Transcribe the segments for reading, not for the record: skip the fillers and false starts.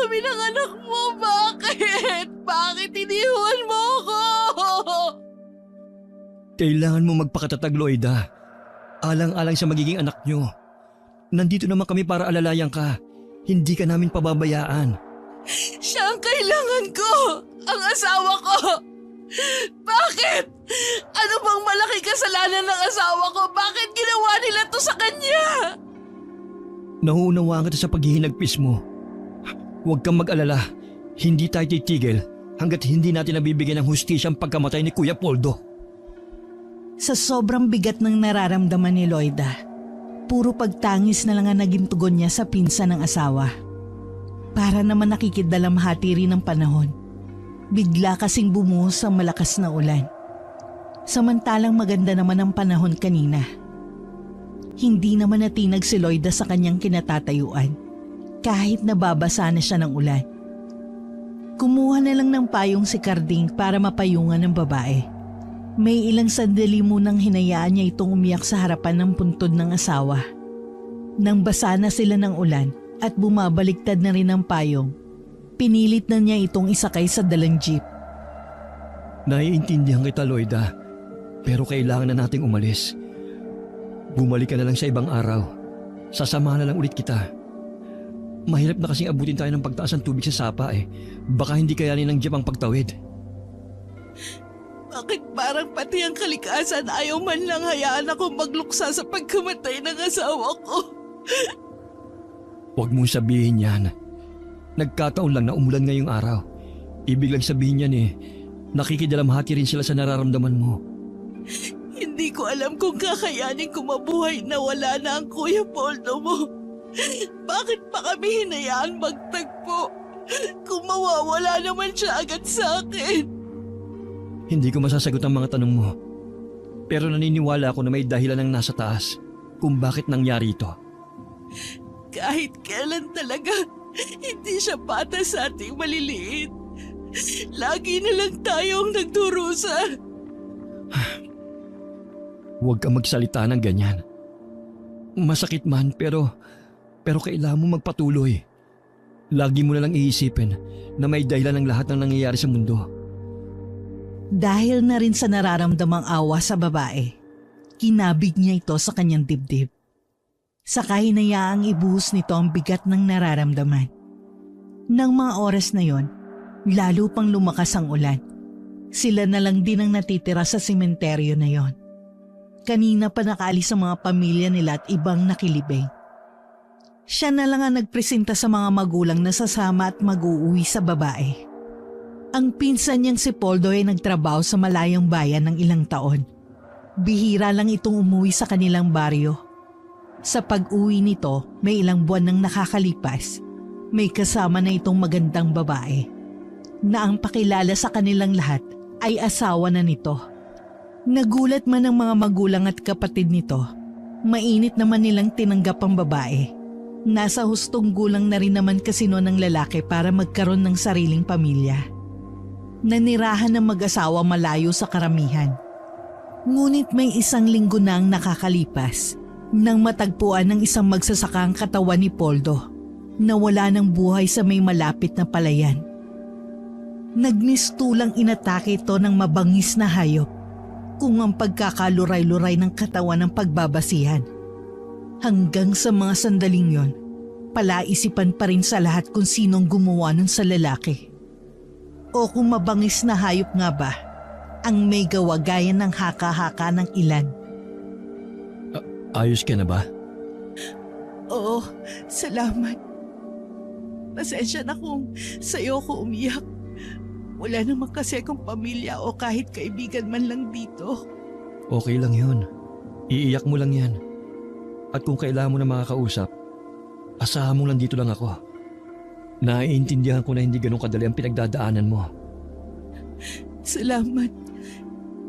kami ng anak mo. Bakit? Bakit iniwan mo ako? Kailangan mo magpakatatag, Loida. Alang-alang sa magiging anak nyo. Nandito naman kami para alalayan ka. Hindi ka namin pababayaan. Siya ang kailangan ko. Ang asawa ko. Bakit? Ano bang malaking kasalanan ng asawa ko? Bakit ginawa nila to sa kanya? Nauunawaan kita sa paghihinagpis mo. Huwag kang mag-alala. Hindi tayo titigil hanggat hindi natin nabibigyan ng hustisya ang pagkamatay ni Kuya Poldo. Sa sobrang bigat ng nararamdaman ni Loida, puro pagtangis na lang ang naging tugon niya sa pinsan ng asawa. Para naman nakikidalamhati rin ng panahon, bigla kasing bumuhos ang malakas na ulan. Samantalang maganda naman ang panahon kanina. Hindi naman natinag si Loida sa kanyang kinatatayuan kahit nababasa na siya ng ulan. Kumuha na lang ng payong si Carding para mapayungan ng babae. May ilang sandali munang hinayaan niya itong umiyak sa harapan ng puntod ng asawa. Nang basa na sila ng ulan at bumabaliktad na rin ang payong, pinilit na niya itong isakay sa dalang jeep. Naiintindihan kita, Loida. Pero kailangan na nating umalis. Bumalik ka na lang sa ibang araw. Sasamahan na lang ulit kita. Mahirap na kasing abutin tayo ng pagtaas ng tubig sa sapa eh. Baka hindi kayanin ng jeep ang pagtawid. Bakit parang pati ang kalikasan ayaw man lang hayaan ako magluksa sa pagkamatay ng asawa ko? Huwag mong sabihin yan. Nagkataon lang na umulan ngayong araw. Ibig lang sabihin yan nakikidalamhati rin sila sa nararamdaman mo. Hindi ko alam kung kakayanin ko mabuhay na wala na ang Kuya Poldo mo. Bakit pa kami hinayaan magtagpo? Kung mawawala naman siya agad sa akin. Hindi ko masasagot ang mga tanong mo. Pero naniniwala ako na may dahilan ng nasa taas kung bakit nangyari ito. Kahit kailan talaga, hindi siya patas sa ating maliliit. Lagi na lang tayong nagdurusa. Huwag kang magsalita ng ganyan. Masakit man pero kailangan mo magpatuloy. Lagi mo na lang iisipin na may dahilan ng lahat ng nangyayari sa mundo. Dahil na rin sa nararamdamang awa sa babae, kinabig niya ito sa kanyang dibdib. Saka hinayaang ibuhos nito ang bigat ng nararamdaman. Nang mga oras na yon, lalo pang lumakas ang ulan. Sila na lang din ang natitira sa sementeryo na yon. Kanina pa nakaalis ang mga pamilya nila at ibang nakilibing. Siya na lang ang nagpresenta sa mga magulang na sasama at mag-uuwi sa babae. Ang pinsan niyang si Poldo ay nagtrabaho sa malayang bayan ng ilang taon. Bihira lang itong umuwi sa kanilang baryo. Sa pag-uwi nito, may ilang buwan nang nakakalipas. May kasama na itong magandang babae na ang pakilala sa kanilang lahat ay asawa na nito. Nagulat man ang mga magulang at kapatid nito. Mainit naman nilang tinanggap ang babae. Nasa hustong gulang na rin naman kasi noon ng lalaki para magkaroon ng sariling pamilya. Nanirahan ng mag-asawa malayo sa karamihan. Ngunit may isang linggo na ang nakakalipas nang matagpuan ng isang magsasaka ang katawan ni Poldo na wala ng buhay sa may malapit na palayan. Nagmistulang inatake ito ng mabangis na hayop kung ang pagkakaluray-luray ng katawan ng pagbabasihan. Hanggang sa mga sandaling yon, palaisipan pa rin sa lahat kung sinong gumawa nun sa lalaki. O kung mabangis na hayop nga ba ang may gawa gaya ng haka-haka ng ilan. Ayos ka na ba? Oo, salamat. Pasensya na kung sa'yo ko umiyak. Wala naman kasi akong pamilya o kahit kaibigan man lang dito. Okay lang yun. Iiyak mo lang yan. At kung kailangan mo na makakausap, asahan mo lang dito lang ako. Naiintindihan ko na hindi ganun kadali ang pinagdadaanan mo. Salamat.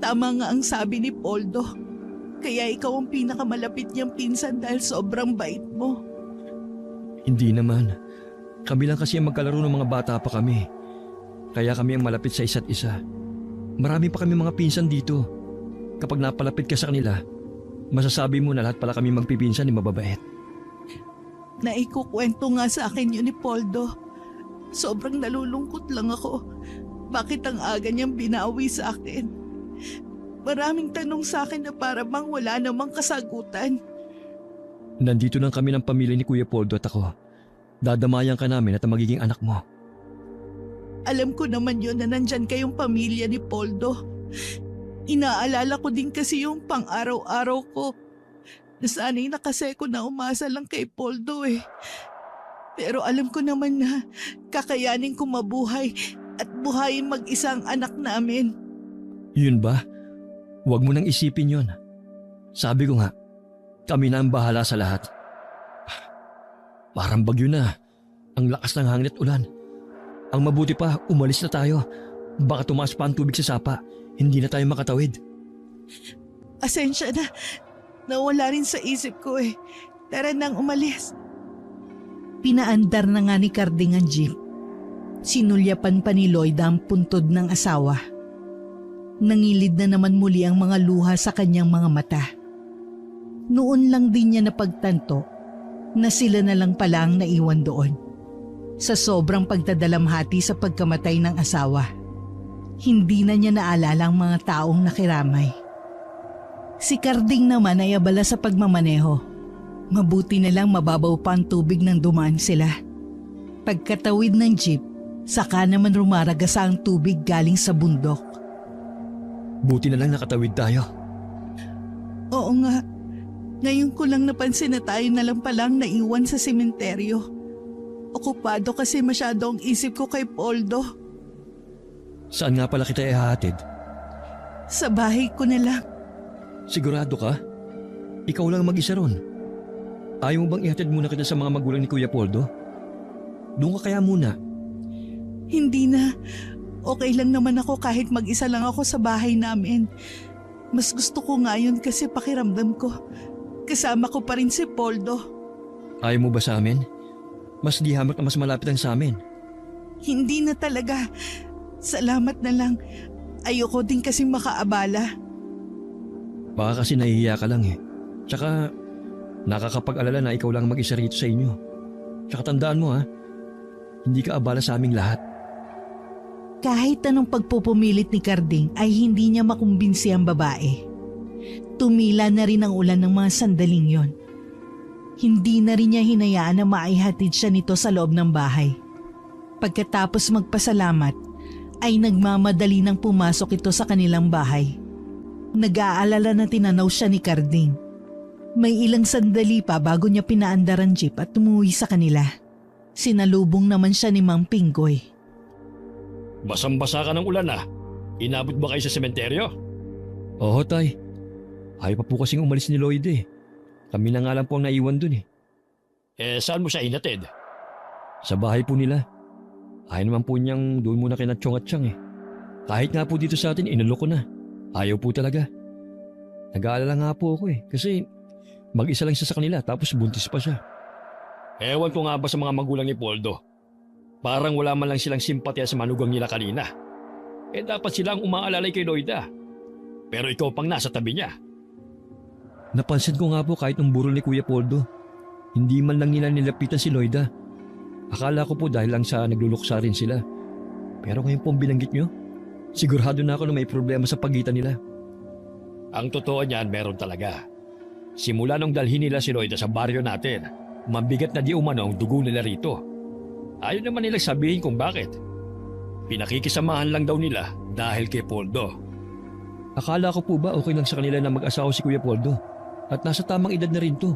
Tama nga ang sabi ni Poldo. Kaya ikaw ang pinakamalapit niyang pinsan dahil sobrang bait mo. Hindi naman. Kami lang kasi ang magkalaro ng mga bata pa kami. Kaya kami ang malapit sa isa't isa. Marami pa kami mga pinsan dito. Kapag napalapit ka sa kanila, masasabi mo na lahat pala kami magpipinsan ni mababait. Naikukwento nga sa akin yun ni Poldo. Sobrang nalulungkot lang ako. Bakit ang aga niyang binawi sa akin? Maraming tanong sa akin na para bang wala namang kasagutan. Nandito lang kami ng pamilya ni Kuya Poldo at ako. Dadamayan ka namin at ang magiging anak mo. Alam ko naman yun na nandyan kayong pamilya ni Poldo. Inaalala ko din kasi yung pang-araw-araw ko. Nasanay na kasi ko na umasa lang kay Poldo eh. Pero alam ko naman na kakayanin ko mabuhay at buhayin mag-isang anak namin. Yun ba? Huwag mo nang isipin yun. Sabi ko nga, kami na ang bahala sa lahat. Parang bagyo na. Ang lakas ng hangin at ulan. Ang mabuti pa, umalis na tayo. Baka tumaas pa ang tubig sa sapa. Hindi na tayo makatawid. Asensya na. Nawala rin sa isip ko eh. Tara nang umalis. Pinaandar na nga ni Carding ang jeep. Sinulyapan pa ni Lloyda ang puntod ng asawa. Nangilid na naman muli ang mga luha sa kanyang mga mata. Noon lang din niya napagtanto na sila na lang pala ang naiwan doon. Sa sobrang pagdadalamhati sa pagkamatay ng asawa, hindi na niya naalala ang mga taong nakiramay. Si Carding naman ay abala sa pagmamaneho. Mabuti na lang mababaw pa ang tubig nang dumaan sila. Pagkatawid ng jeep, saka naman rumaragasa ang tubig galing sa bundok. Buti na lang nakatawid tayo. Oo nga. Ngayon ko lang napansin na tayo na lang palang naiwan sa sementeryo. Okupado kasi masyado ang isip ko kay Poldo. Saan nga pala kita ihahatid? Sa bahay ko na lang. Sigurado ka? Ikaw lang mag-isa ron. Ayaw mo bang ihatid muna kita sa mga magulang ni Kuya Poldo? Doon ka kaya muna. Hindi na. Okay lang naman ako kahit mag-isa lang ako sa bahay namin. Mas gusto ko nga yun kasi pakiramdam ko. Kasama ko pa rin si Poldo. Ayaw mo ba sa amin? Mas di hamak na mas malapit ang sa amin. Hindi na talaga. Salamat na lang. Ayoko din kasing makaabala. Baka kasi nahihiya ka lang eh. Tsaka nakakapag-alala na ikaw lang mag-isa rito sa inyo. Tsaka tandaan mo ha, hindi ka abala sa aming lahat. Kahit anong pagpupumilit ni Carding ay hindi niya makumbinsi ang babae. Tumila na rin ang ulan ng mga sandaling yon. Hindi na rin niya hinayaan na maihatid siya nito sa loob ng bahay. Pagkatapos magpasalamat, ay nagmamadali nang pumasok ito sa kanilang bahay. Nag-aalala na tinanaw siya ni Carding. May ilang sandali pa bago niya pinaandar ang jeep at umuwi sa kanila. Sinalubong naman siya ni Mang Pinggoy. Basang-basa ka ng ulan ah. Inabot ba kayo sa sementeryo? Oo tay, ayaw pa po kasing umalis ni Lloyd eh. Kami na nga lang po ang naiwan dun eh. Saan mo siya inatid? Sa bahay po nila. Ayaw naman po niyang doon muna kina Chong at Chang eh. Kahit nga po dito sa atin, inulok ko na. Ayaw po talaga. Nag-aalala nga po ako eh. Kasi mag-isa lang siya sa kanila tapos buntis pa siya. Ewan ko nga ba sa mga magulang ni Poldo. Parang wala man lang silang simpatya sa manugang nila kanina. Dapat silang umaalalay kay Lloyda. Pero ikaw pang nasa tabi niya. Napansin ko nga po kahit nung burol ni Kuya Poldo, hindi man lang nila nilapitan si Lloyda. Akala ko po dahil lang sa nagluluksa rin sila. Pero ngayon po ang binanggit nyo, sigurado na ako na may problema sa pagitan nila. Ang totoo niyan meron talaga. Simula nung dalhin nila si Lloyda sa baryo natin, mabigat na di umano ang dugo nila rito. Ayaw naman nilang sabihin kung bakit. Pinakikisamahan lang daw nila dahil kay Poldo. Akala ko po ba okay lang sa kanila na mag-asawa si Kuya Poldo? At nasa tamang edad na rin to.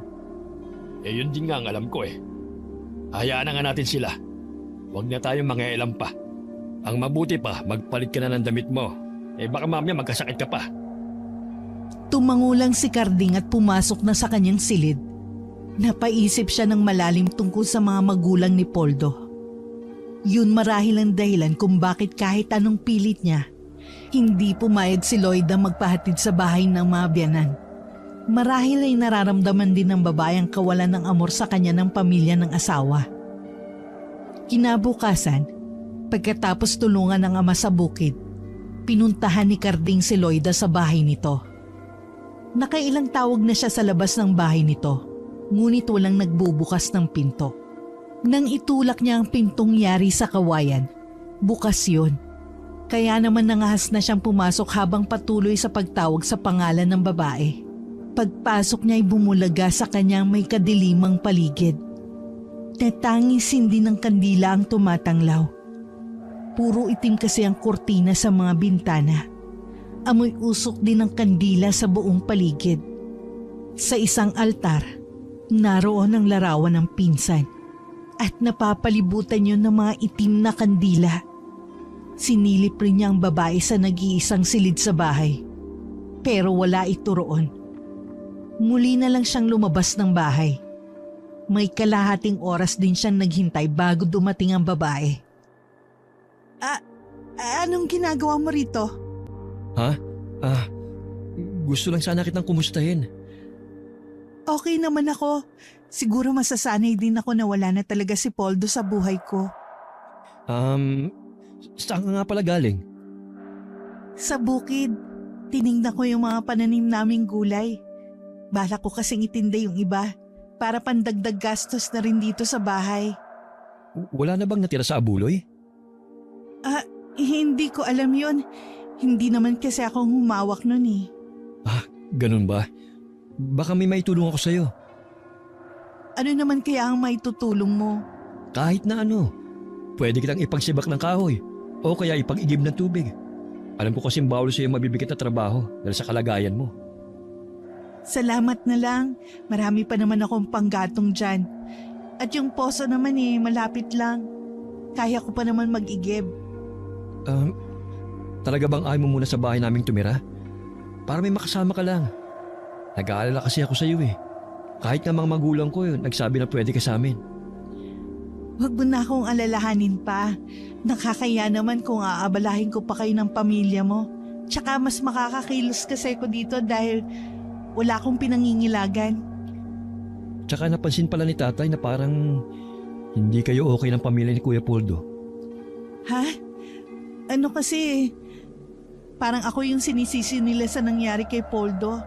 Yun din nga ang alam ko eh. Hayaan na nga natin sila. Huwag na tayong mangialam pa. Ang mabuti pa, magpalit ka na ng damit mo. Baka mamaya magkasakit ka pa. Tumangulang si Carding at pumasok na sa kanyang silid. Napaisip siya ng malalim tungkol sa mga magulang ni Poldo. Yun marahil ang dahilan kung bakit kahit anong pilit niya, hindi pumayag si Lloyd na magpahatid sa bahay ng mga biyanan. Marahil ay nararamdaman din ng babae ang kawalan ng amor sa kanya ng pamilya ng asawa. Kinabukasan, pagkatapos tulungan ng ama sa bukid, pinuntahan ni Carding si Lloyd sa bahay nito. Nakailang tawag na siya sa labas ng bahay nito, ngunit walang nagbubukas ng pinto. Nang itulak niya ang pintong yari sa kawayan, bukas yun. Kaya naman nangahas na siyang pumasok habang patuloy sa pagtawag sa pangalan ng babae. Pagpasok niya ay bumulaga sa kanyang may kadilimang paligid. Natangis hindi ng kandila ang tumatanglaw. Puro itim kasi ang kurtina sa mga bintana. Amoy usok din ng kandila sa buong paligid. Sa isang altar, naroon ang larawan ng pinsan at napapalibutan yun ng mga itim na kandila. Sinilip rin niya ang babae sa nag-iisang silid sa bahay. Pero wala ito roon. Muli na lang siyang lumabas ng bahay. May kalahating oras din siyang naghintay bago dumating ang babae. Anong ginagawa mo rito? Ha? Gusto lang sana kitang kumustahin. Okay naman ako. Siguro masasanay din ako na wala na talaga si Poldo sa buhay ko. Saan ka nga pala galing? Sa bukid, tinignan ko yung mga pananim naming gulay. Balak ko kasing itinda yung iba para pandagdag gastos na rin dito sa bahay. Wala na bang natira sa abuloy? Hindi ko alam yun. Hindi naman kasi akong humawak nun eh. Ganun ba? Baka may maitulong ako sa'yo. Ano naman kaya ang maitutulong mo? Kahit na ano. Pwede kitang ipagsibak ng kahoy o kaya ipag-igib ng tubig. Alam ko kasing bawal sa'yo mabibigat na trabaho dahil sa kalagayan mo. Salamat na lang. Marami pa naman akong panggatong dyan. At yung poso naman malapit lang. Kaya ko pa naman mag-igib. Talaga bang ayaw mo muna sa bahay naming tumira? Para may makasama ka lang. Nag-aalala kasi ako sa iyo eh. Kahit nga mga magulang ko nagsabi na pwede ka sa amin. Huwag mo na akong alalahanin pa. Nakakaya naman kung aabalahin ko pa kayo ng pamilya mo. Tsaka mas makakakilos kasi ko dito dahil wala akong pinangingilagan. Tsaka napansin pala ni tatay na parang hindi kayo okay ng pamilya ni Kuya Poldo. Ha? Ano kasi, parang ako yung sinisisi nila sa nangyari kay Poldo.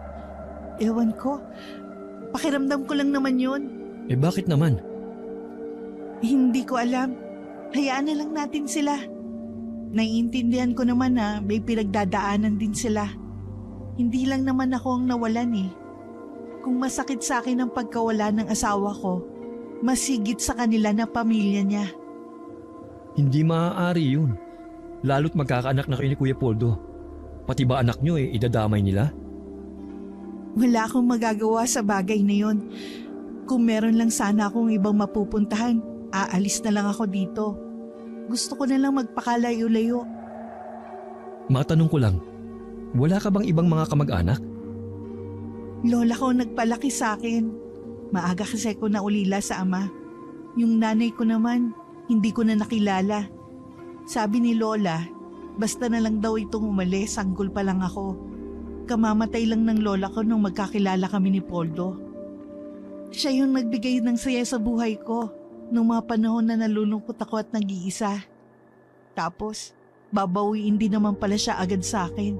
Ewan ko, pakiramdam ko lang naman yun. Bakit naman? Hindi ko alam. Hayaan na lang natin sila. Naiintindihan ko naman na may pinagdadaanan din sila. Hindi lang naman ako ang nawalan eh. Kung masakit sa akin ang pagkawala ng asawa ko, mas higit sa kanila na pamilya niya. Hindi maaari yun. Lalo't magkakaanak na kayo ni Kuya Poldo. Pati ba anak nyo idadamay nila? Wala akong magagawa sa bagay na yun. Kung meron lang sana akong ibang mapupuntahan, aalis na lang ako dito. Gusto ko na lang magpakalayo-layo. Matanong ko lang, wala ka bang ibang mga kamag-anak? Lola ko nagpalaki sa akin. Maaga kasi ko naulila sa ama. Yung nanay ko naman, hindi ko na nakilala. Sabi ni Lola, basta na lang daw itong umalis, sanggol pa lang ako. Kamamatay lang ng lola ko nung magkakilala kami ni Poldo. Siya yung nagbigay ng saya sa buhay ko nung mga panahon na nalulungkot ako at nag-iisa. Tapos, babawiin din naman pala siya agad sa akin.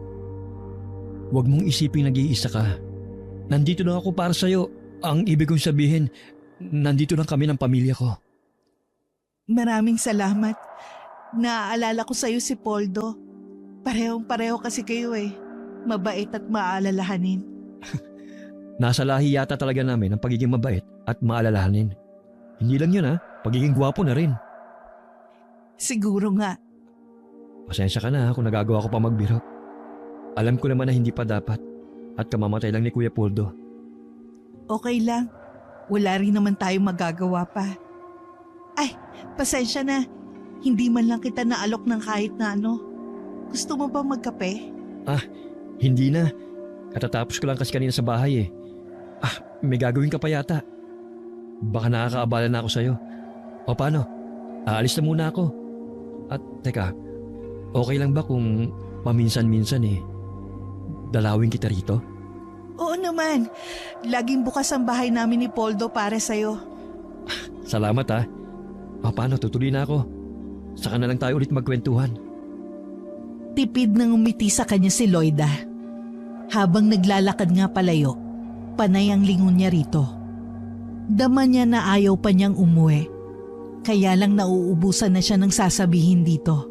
Huwag mong isiping nag-iisa ka. Nandito lang ako para sa'yo. Ang ibig kong sabihin, nandito lang kami ng pamilya ko. Maraming salamat. Naaalala ko sa'yo si Poldo. Parehong-pareho kasi kayo eh. Mabait at maalalahanin. Nasa lahi yata talaga namin ang pagiging mabait at maalalahanin. Hindi lang yun pagiging gwapo na rin. Siguro nga. Pasensya ka na kung nagagawa ko pa magbiro. Alam ko naman na hindi pa dapat at kamamatay lang ni Kuya Poldo. Okay lang. Wala rin naman tayong magagawa pa. Ay, pasensya na. Hindi man lang kita naalok ng kahit na ano. Gusto mo ba magkape? Hindi na. Katatapos ko lang kasi kanina sa bahay eh. May gagawin ka pa yata. Baka nakakaabala na ako sa'yo. O paano? Aalis na muna ako. At teka, okay lang ba kung paminsan-minsan dalawin kita rito? Oo naman. Laging bukas ang bahay namin ni Poldo para sa'yo. Salamat O paano, tutuloy na ako. Saka na lang tayo ulit magkwentuhan. Tipid nang umiti sa kanya si Loida. Habang naglalakad nga palayo, panay ang lingon niya rito. Dama niya na ayaw pa niyang umuwi. Kaya lang nauubusan na siya ng sasabihin dito.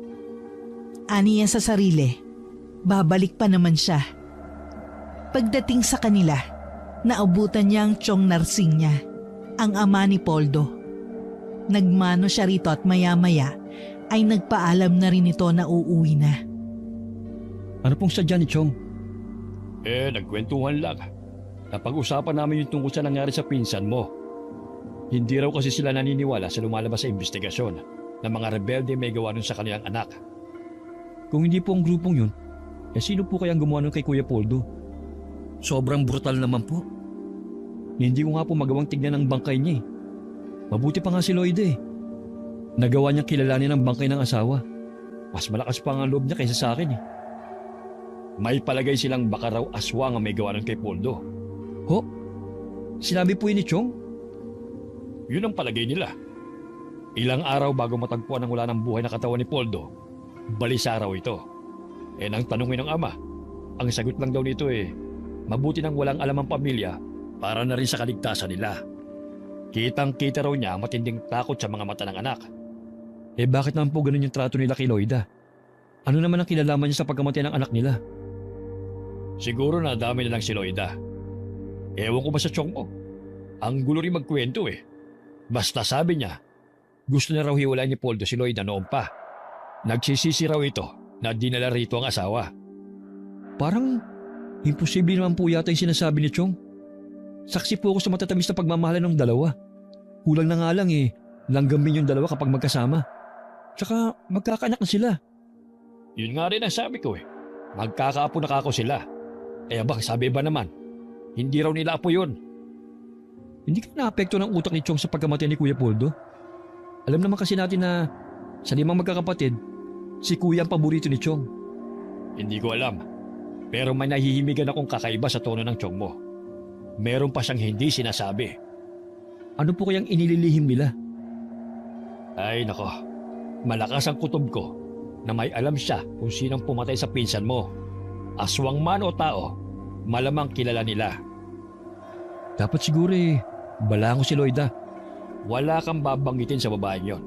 Ani yan sa sarili, babalik pa naman siya. Pagdating sa kanila, naabutan niya ang Chong Narsing niya, ang ama ni Poldo. Nagmano siya rito at maya-maya ay nagpaalam na rin ito na uuwi na. Ano pong sadya ni Chong? Nagkwentuhan lang. Napag-usapan namin yung tungkol sa nangyari sa pinsan mo. Hindi raw kasi sila naniniwala sa lumalabas sa investigasyon na mga rebelde may gawa nun sa kanilang anak. Kung hindi po ang grupong yun, sino po kayang gumawa nun kay Kuya Poldo? Sobrang brutal naman po. Hindi ko nga po magawang tignan ang bangkay niya eh. Mabuti pa nga si Lloyd eh. Nagawa niyang kilalanin ang bangkay ng asawa. Mas malakas pa ang loob niya kaysa sa akin eh. May palagay silang baka raw aswang ang may gawa nun kay Poldo. Ho? Sinabi po yun ni Chong? Yun ang palagay nila. Ilang araw bago matagpuan ang wala ng buhay na katawan ni Poldo, balisa raw ito. Nang tanungin ng ama, ang sagot lang daw nito mabuti nang walang alam ang pamilya para na rin sa kaligtasan nila. Kitang-kita raw niya ang matinding takot sa mga mata ng anak. Bakit naman po ganun yung trato nila kay Lloyda? Ano naman ang kinalaman niya sa pagkamatay ng anak nila? Siguro na dami na lang si Lloyda. Ewan ko ba sa Chong mo? Ang gulo rin magkwento Basta sabi niya, gusto na raw hiwalayan ni Poldo si Lloyda noon pa. Nagsisisi raw ito na dinala rito ang asawa. Parang imposible naman po yata yung sinasabi ni Chong. Saksi po ako sa matatamis na pagmamahalan ng dalawa. Kulang na nga lang langgamin yung dalawa kapag magkasama. Tsaka magkakaanak na sila. Yun nga rin ang sabi ko Magkakaapo na kako sila. Sabi ba naman, hindi raw nila apo yun. Hindi ka naapekto ng utak ni Chong sa pagkamatay ni Kuya Poldo? Alam naman kasi natin na sa 5 magkakapatid, si Kuya ang paborito ni Chong. Hindi ko alam. Pero may nahihimigan akong kakaiba sa tono ng Chong mo. Meron pa siyang hindi sinasabi. Ano po kayang inililihim nila? Ay nako, malakas ang kutob ko na may alam siya kung sinong pumatay sa pinsan mo. Aswang man o tao, malamang kilala nila. Dapat siguro balaan ko si Lloyda. Wala kang babanggitin sa babaeng yon.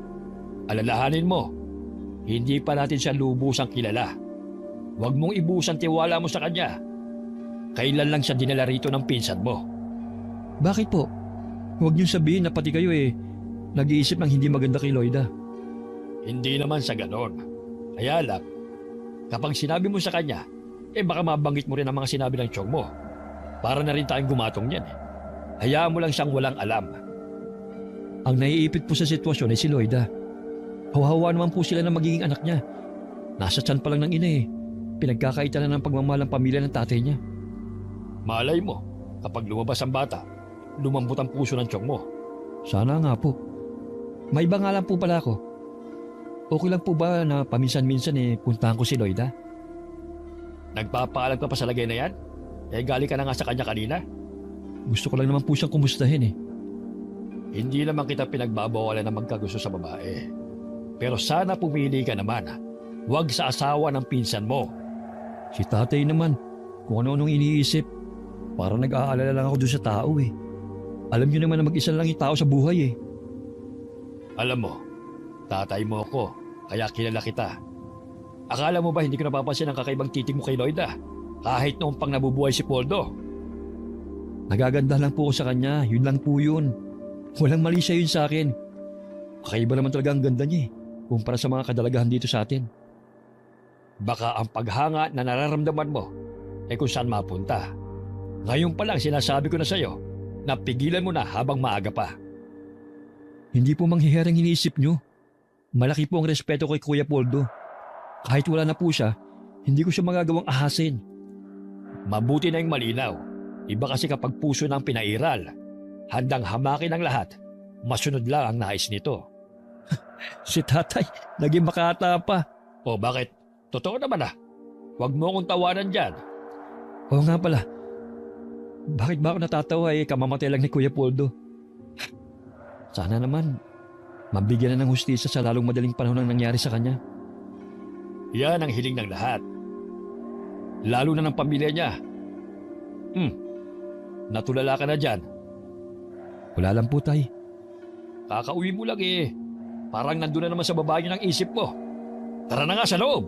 Alalahanin mo, hindi pa natin siya lubusang kilala. Huwag mong ibusan tiwala mo sa kanya. Kailan lang siya dinala rito ng pinsan mo? Bakit po? Huwag niyong sabihin na pati kayo nag-iisip ng hindi maganda kay Lloyda. Hindi naman sa ganon. Kaya lang, kapag sinabi mo sa kanya, baka mabanggit mo rin ang mga sinabi ng Chong mo. Para na rin tayong gumatong yan Hayaan mo lang siyang walang alam. Ang naiipit po sa sitwasyon ay si Lloyda. Hawa-hawa naman po sila ng magiging anak niya. Nasa tiyan pa lang ng ina Pinagkakaitan na ng pagmamahal ng pamilya ng tatay niya. Malay mo, kapag lumabas ang bata, lumambot ang puso ng Chong mo. Sana nga po. May iba nga lang po pala ako. Okay lang po ba na paminsan-minsan puntahan ko si Lloyda? Nagpapaalam ka pa sa lagay na yan? Galing ka na nga sa kanya kanina? Gusto ko lang naman po siyang kumustahin Hindi naman kita pinagbabawalan na magkagusto sa babae. Pero sana pumili ka naman. Huwag sa asawa ng pinsan mo. Si tatay naman, kung ano-anong iniisip. Parang nag-aalala lang ako doon sa tao Alam niyo naman na mag-isa lang yung tao sa buhay Alam mo, tatay mo ako, kaya kilala kita. Akala mo ba hindi ko napapansin ang kakaibang titig mo kay Lloyda? Kahit noong pang nabubuhay si Poldo. Nagaganda lang po ako sa kanya, yun lang po yun. Walang mali siya yun sa akin. Kakaiba naman talaga ang ganda niya kumpara sa mga kadalagahan dito sa atin. Baka ang paghanga na nararamdaman mo kung saan mapunta. Ngayon pa lang sinasabi ko na sa'yo na pigilan mo na habang maaga pa. Hindi po manghiherang iniisip nyo. Malaki po ang respeto kay Kuya Poldo. Kahit wala na po siya, hindi ko siya magagawang ahasin. Mabuti na yung malinaw. Iba kasi kapag puso ng pinairal, handang hamakin ang lahat, masunod lang ang nais nito. Si tatay, naging makata pa. O bakit? Totoo naman Huwag mo akong tawanan dyan. Oo nga pala. Bakit ba ako natatawa kamamatay lang ni Kuya Poldo? Sana naman, mabigyan na ng hustisya sa lalong madaling panahon ang nangyari sa kanya. Yan ang hiling ng lahat. Lalo na ng pamilya niya. Natulala ka na dyan. Wala lang po tay. Kakauwi mo lang Parang nandun na naman sa baba yun ang isip mo. Tara na nga sa loob.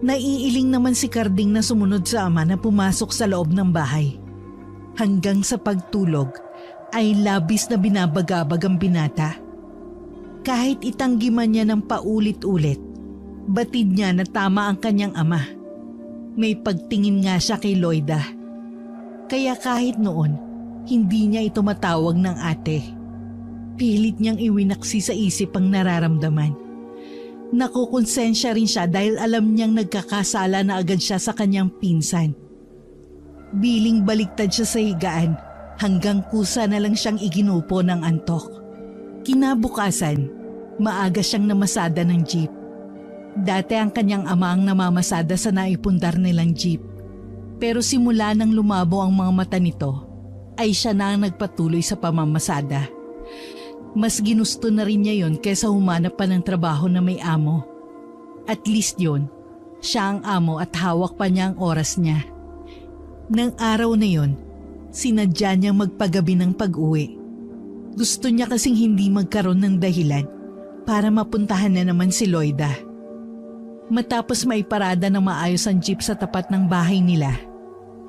Naiiling naman si Carding na sumunod sa ama na pumasok sa loob ng bahay. Hanggang sa pagtulog ay labis na binabagabag ang binata. Kahit itanggi man niya ng paulit-ulit, batid niya na tama ang kanyang ama. May pagtingin nga siya kay Loida. Kaya kahit noon, hindi niya ito matawag ng ate. Pilit niyang iwinaksi sa isip ang nararamdaman. Nakukonsensya rin siya dahil alam niyang nagkakasala na agad siya sa kanyang pinsan. Biling baliktad siya sa higaan hanggang kusa na lang siyang iginupo ng antok. Kinabukasan, maaga siyang namasada ng jeep. Dati ang kanyang ama ang namamasada sa naipundar nilang jeep. Pero simula nang lumabo ang mga mata nito, ay siya na ang nagpatuloy sa pamamasada. Mas ginusto na rin niya yon kaysa humanap pa ng trabaho na may amo. At least yon, siya ang amo at hawak pa niya ang oras niya. Nang araw na yon, sinadya niyang magpagabi ng pag-uwi. Gusto niya kasing hindi magkaroon ng dahilan para mapuntahan na naman si Loida. Matapos maiparada ng maayos ang jeep sa tapat ng bahay nila,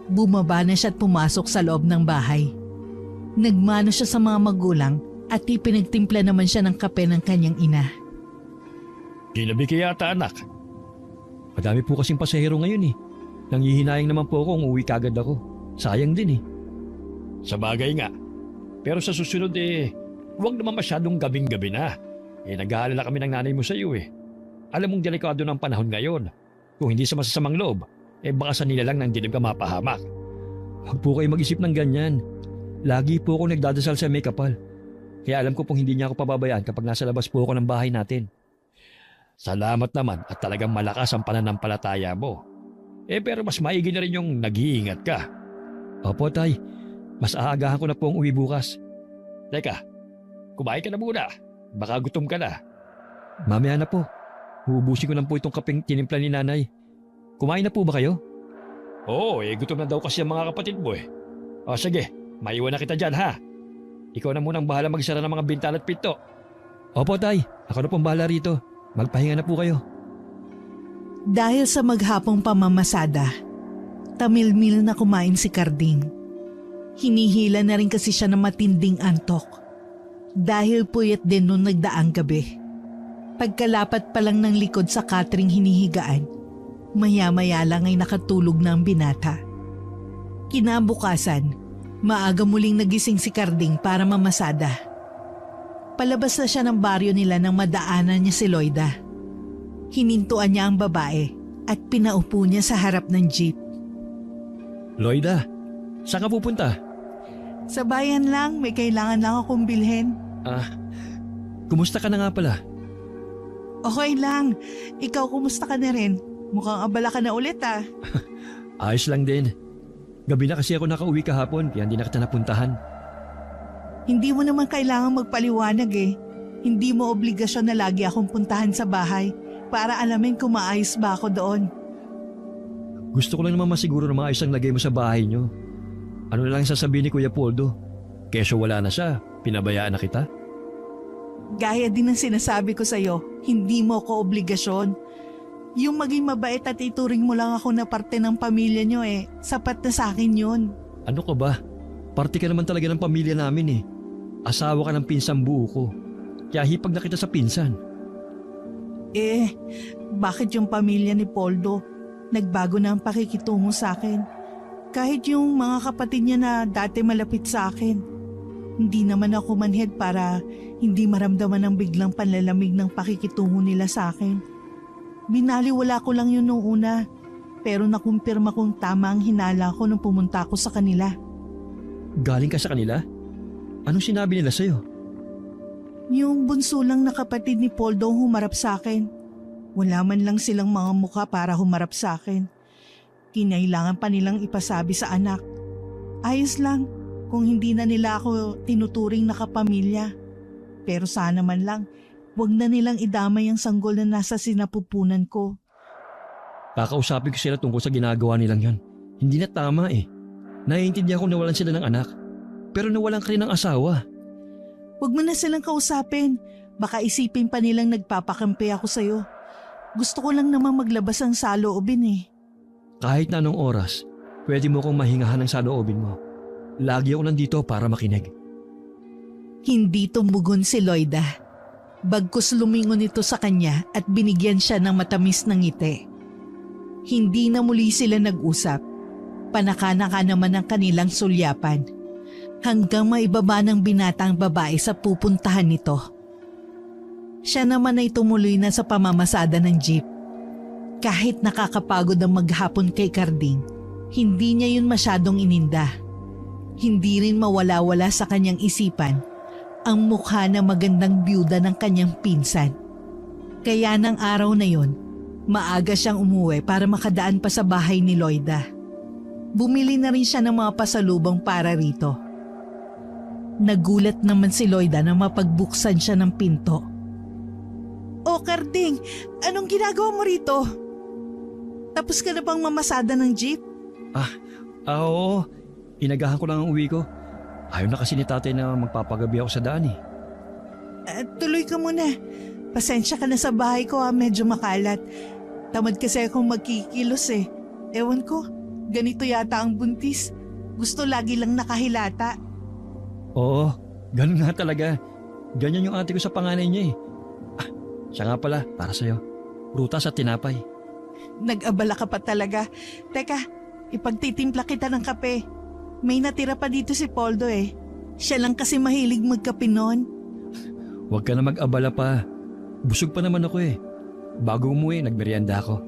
bumaba na siya at pumasok sa loob ng bahay. Nagmano siya sa mga magulang at ipinagtimpla naman siya ng kape ng kanyang ina. Ginabi ka yata, anak. Madami po kasing pasahero ngayon eh. Nanghihinayang naman po ako kung uwi kagad ako. Sayang din eh. Sa bagay nga. Pero sa susunod huwag naman masyadong gabing-gabi na. Nag-aalala kami ng nanay mo sa iyo eh. Alam mong delikado ng panahon ngayon. Kung hindi sa masasamang loob, baka sa nila lang ng dilim ka mapahamak. Huwag po kayo mag-isip ng ganyan. Lagi po ako nagdadasal sa may kapal. Kaya alam ko pong hindi niya ako pababayaan kapag nasa labas po ako ng bahay natin. Salamat naman at talagang malakas ang pananampalataya mo. Pero mas maigi na rin yung nag-iingat ka. Opo, tay. Mas aagahan ko na po ang uwi bukas. Teka, kumain ka na muna. Baka gutom ka na. Mamaya na po. Hubusin ko lang po itong kapeng tinimpla ni nanay. Kumain na po ba kayo? Oo, gutom na daw kasi ang mga kapatid mo eh. O sige, maiwan na kita dyan ha. Ikaw na munang bahala magsara ng mga bintana at pinto. Opo, tay. Ako na pong bahala rito. Magpahinga na po kayo. Dahil sa maghapong pamamasada, tamilmil na kumain si Carding. Hinihila na rin kasi siya ng matinding antok. Dahil puyat din nung nagdaang gabi. Pagkalapat pa lang ng likod sa katring hinihigaan, maya-maya lang ay nakatulog na ang binata. Kinabukasan, maaga muling nagising si Carding para mamasada. Palabas na siya ng baryo nila nang madaanan niya si Loida. Hinintuan niya ang babae at pinaupo niya sa harap ng jeep. Loida, saan ka pupunta? Sa bayan lang, may kailangan lang akong bilhin. Kumusta ka na nga pala? Okay lang. Ikaw, kumusta ka na rin? Mukhang abala ka na ulit ah. Ayos lang din. Gabi na kasi ako nakauwi kahapon kaya hindi na kita napuntahan. Hindi mo naman kailangan magpaliwanag eh. Hindi mo obligasyon na lagi akong puntahan sa bahay para alamin kung maayos ba ako doon. Gusto ko lang naman masiguro na maayos ang lagay mo sa bahay nyo. Ano na lang sasabihin ni Kuya Poldo? Keso wala na siya, pinabayaan na kita? Gaya din ng sinasabi ko sa'yo, hindi mo ko obligasyon. Yung maging mabait at ituring mo lang ako na parte ng pamilya nyo sapat na sa akin yun. Ano ka ba? Parte ka naman talaga ng pamilya namin eh. Asawa ka ng pinsang buo ko. Kaya hipag na kita sa pinsan. Bakit yung pamilya ni Poldo? Nagbago na ang pakikitungo sa akin. Kahit yung mga kapatid niya na dati malapit sa akin. Hindi naman ako manhid para hindi maramdaman ng biglang panlalamig ng pakikitungo nila sa akin. Binaliwala ko lang yun nung una, pero nakumpirma kong tama ang hinala ko nung pumunta ako sa kanila. Galing ka sa kanila? Anong sinabi nila sa'yo? Yung bunso lang na kapatid ni Poldo ang humarap sa akin. Wala man lang silang mga mukha para humarap sa akin. Kinailangan pa nilang ipasabi sa anak. Ayos lang kung hindi na nila ako tinuturing na kapamilya. Pero sana man lang, wag na nilang idamay ang sanggol na nasa sinapupunan ko. Kakausapin ko sila tungkol sa ginagawa nilang yan. Hindi na tama eh. Naiintindihan ko nawalan sila ng anak. Pero nawalan ka rin ng asawa. Wag mo na silang kausapin. Baka isipin pa nilang nagpapakampi ako sa'yo. Gusto ko lang naman maglabas ang saloobin eh. Kahit na anong oras, pwede mo kong mahingahan ng saloobin mo. Lagi ako nandito para makinig. Hindi tumugon si Loida. Bagkus lumingon ito sa kanya at binigyan siya ng matamis na ngiti. Hindi na muli sila nag-usap. Panaka-naka naman ang kanilang sulyapan. Hanggang maibaba ng binatang babae sa pupuntahan nito. Siya naman ay tumuloy na sa pamamasada ng jeep. Kahit nakakapagod ang maghapon kay Carding, hindi niya yun masyadong ininda. Hindi rin mawala-wala sa kanyang isipan ang mukha na magandang byuda ng kanyang pinsan. Kaya ng araw na yon, maaga siyang umuwi para makadaan pa sa bahay ni Loida. Bumili na rin siya ng mga pasalubong para rito. Nagulat naman si Loida na mapagbuksan siya ng pinto. "Oh, Carding, anong ginagawa mo rito? Tapos ka na bang mamasada ng jeep?" Oo. Inagahan ko lang ang uwi ko. Ayaw na kasi ni tatay na magpapagabi ako sa daan eh. Tuloy ka muna. Pasensya ka na sa bahay ko medyo makalat. Tamad kasi akong magkikilos eh. Ewan ko, ganito yata ang buntis. Gusto lagi lang nakahilata. Oo, ganun nga talaga. Ganyan yung ate ko sa panganay niya eh. Siya nga pala, para sa'yo. Prutas at tinapay. Nag-abala ka pa talaga. Teka, ipagtitimpla kita ng kape. May natira pa dito si Poldo eh. Siya lang kasi mahilig magkape noon. Huwag ka na mag-abala pa. Busog pa naman ako eh. Bago umuwi, nagmerienda ako.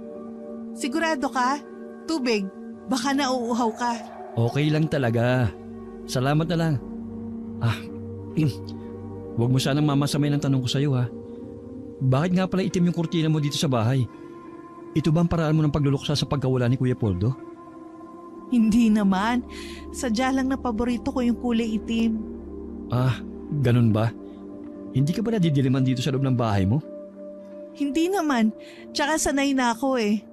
Sigurado ka? Tubig? Baka nauuhaw ka. Okay lang talaga. Salamat na lang. Huwag mo sanang mamasamay ng tanong ko sa'yo ha. Bakit nga pala itim yung kurtina mo dito sa bahay? Ito ba ang paraan mo ng pagluluksa sa pagkawala ni Kuya Poldo? Hindi naman. Sadya lang na paborito ko yung kulay itim. Ganun ba? Hindi ka ba nadidiliman dito sa loob ng bahay mo? Hindi naman. Tsaka sanay na ako eh.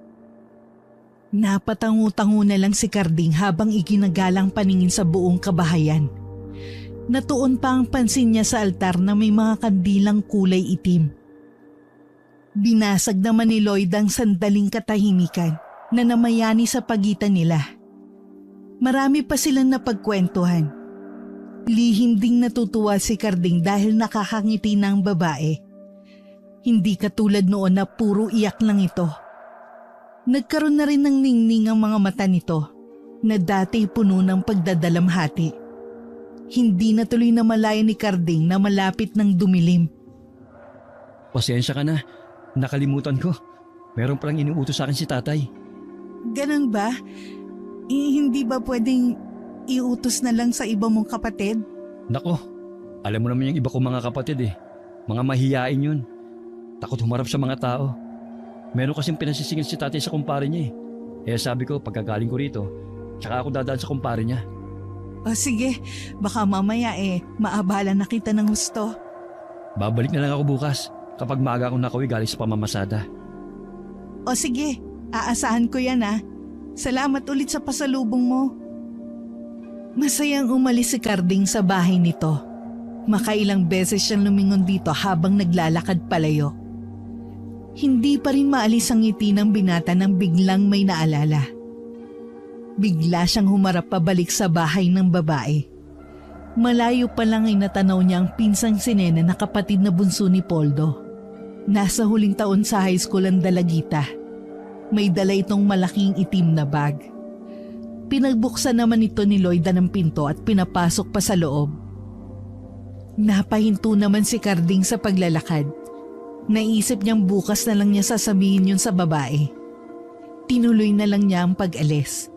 Napatangu-tangu na lang si Carding habang iginagalang paningin sa buong kabahayan. Natuon pa ang pansin niya sa altar na may mga kandilang kulay itim. Binasag naman ni Lloyd ang sandaling katahimikan na namayani sa pagitan nila. Marami pa silang napagkwentuhan. Lihim ding natutuwa si Carding dahil nakakangiti na ang babae. Hindi katulad noon na puro iyak lang ito. Nagkaroon na rin ng ningning ang mga mata nito na dati puno ng pagdadalamhati. Hindi na tuloy na malaya ni Carding na malapit ng dumilim. Pasensya ka na. Nakalimutan ko. Meron palang inuutos sa akin si tatay. Ganun ba? Hindi ba pwedeng iutos na lang sa iba mong kapatid? Nako, alam mo naman yung iba kong mga kapatid eh. Mga mahiyain yun. Takot humarap sa mga tao. Meron kasing pinasisingil si tatay sa kumpare niya eh. Sabi ko, pagkagaling ko rito, tsaka ako dadaan sa kumpare niya. O sige, baka mamaya maabala na kita ng husto. Babalik na lang ako bukas kapag maaga akong nakauwi galing sa pamamasada. O sige, aasahan ko yan Salamat ulit sa pasalubong mo. Masayang umalis si Carding sa bahay nito. Makailang beses siyang lumingon dito habang naglalakad palayo. Hindi pa rin maalis ang ngiti ng binata nang biglang may naalala. Bigla siyang humarap pabalik sa bahay ng babae. Malayo pa lang ay natanaw niya ang pinsang si Nena na kapatid na bunso ni Poldo. Nasa huling taon sa high school ang dalagita. May dala itong malaking itim na bag. Pinagbuksan naman ito ni Lloyda ng pinto at pinapasok pa sa loob. Napahinto naman si Carding sa paglalakad. Naisip niyang bukas na lang niya sasabihin yun sa babae. Tinuloy na lang niya ang pag-alis.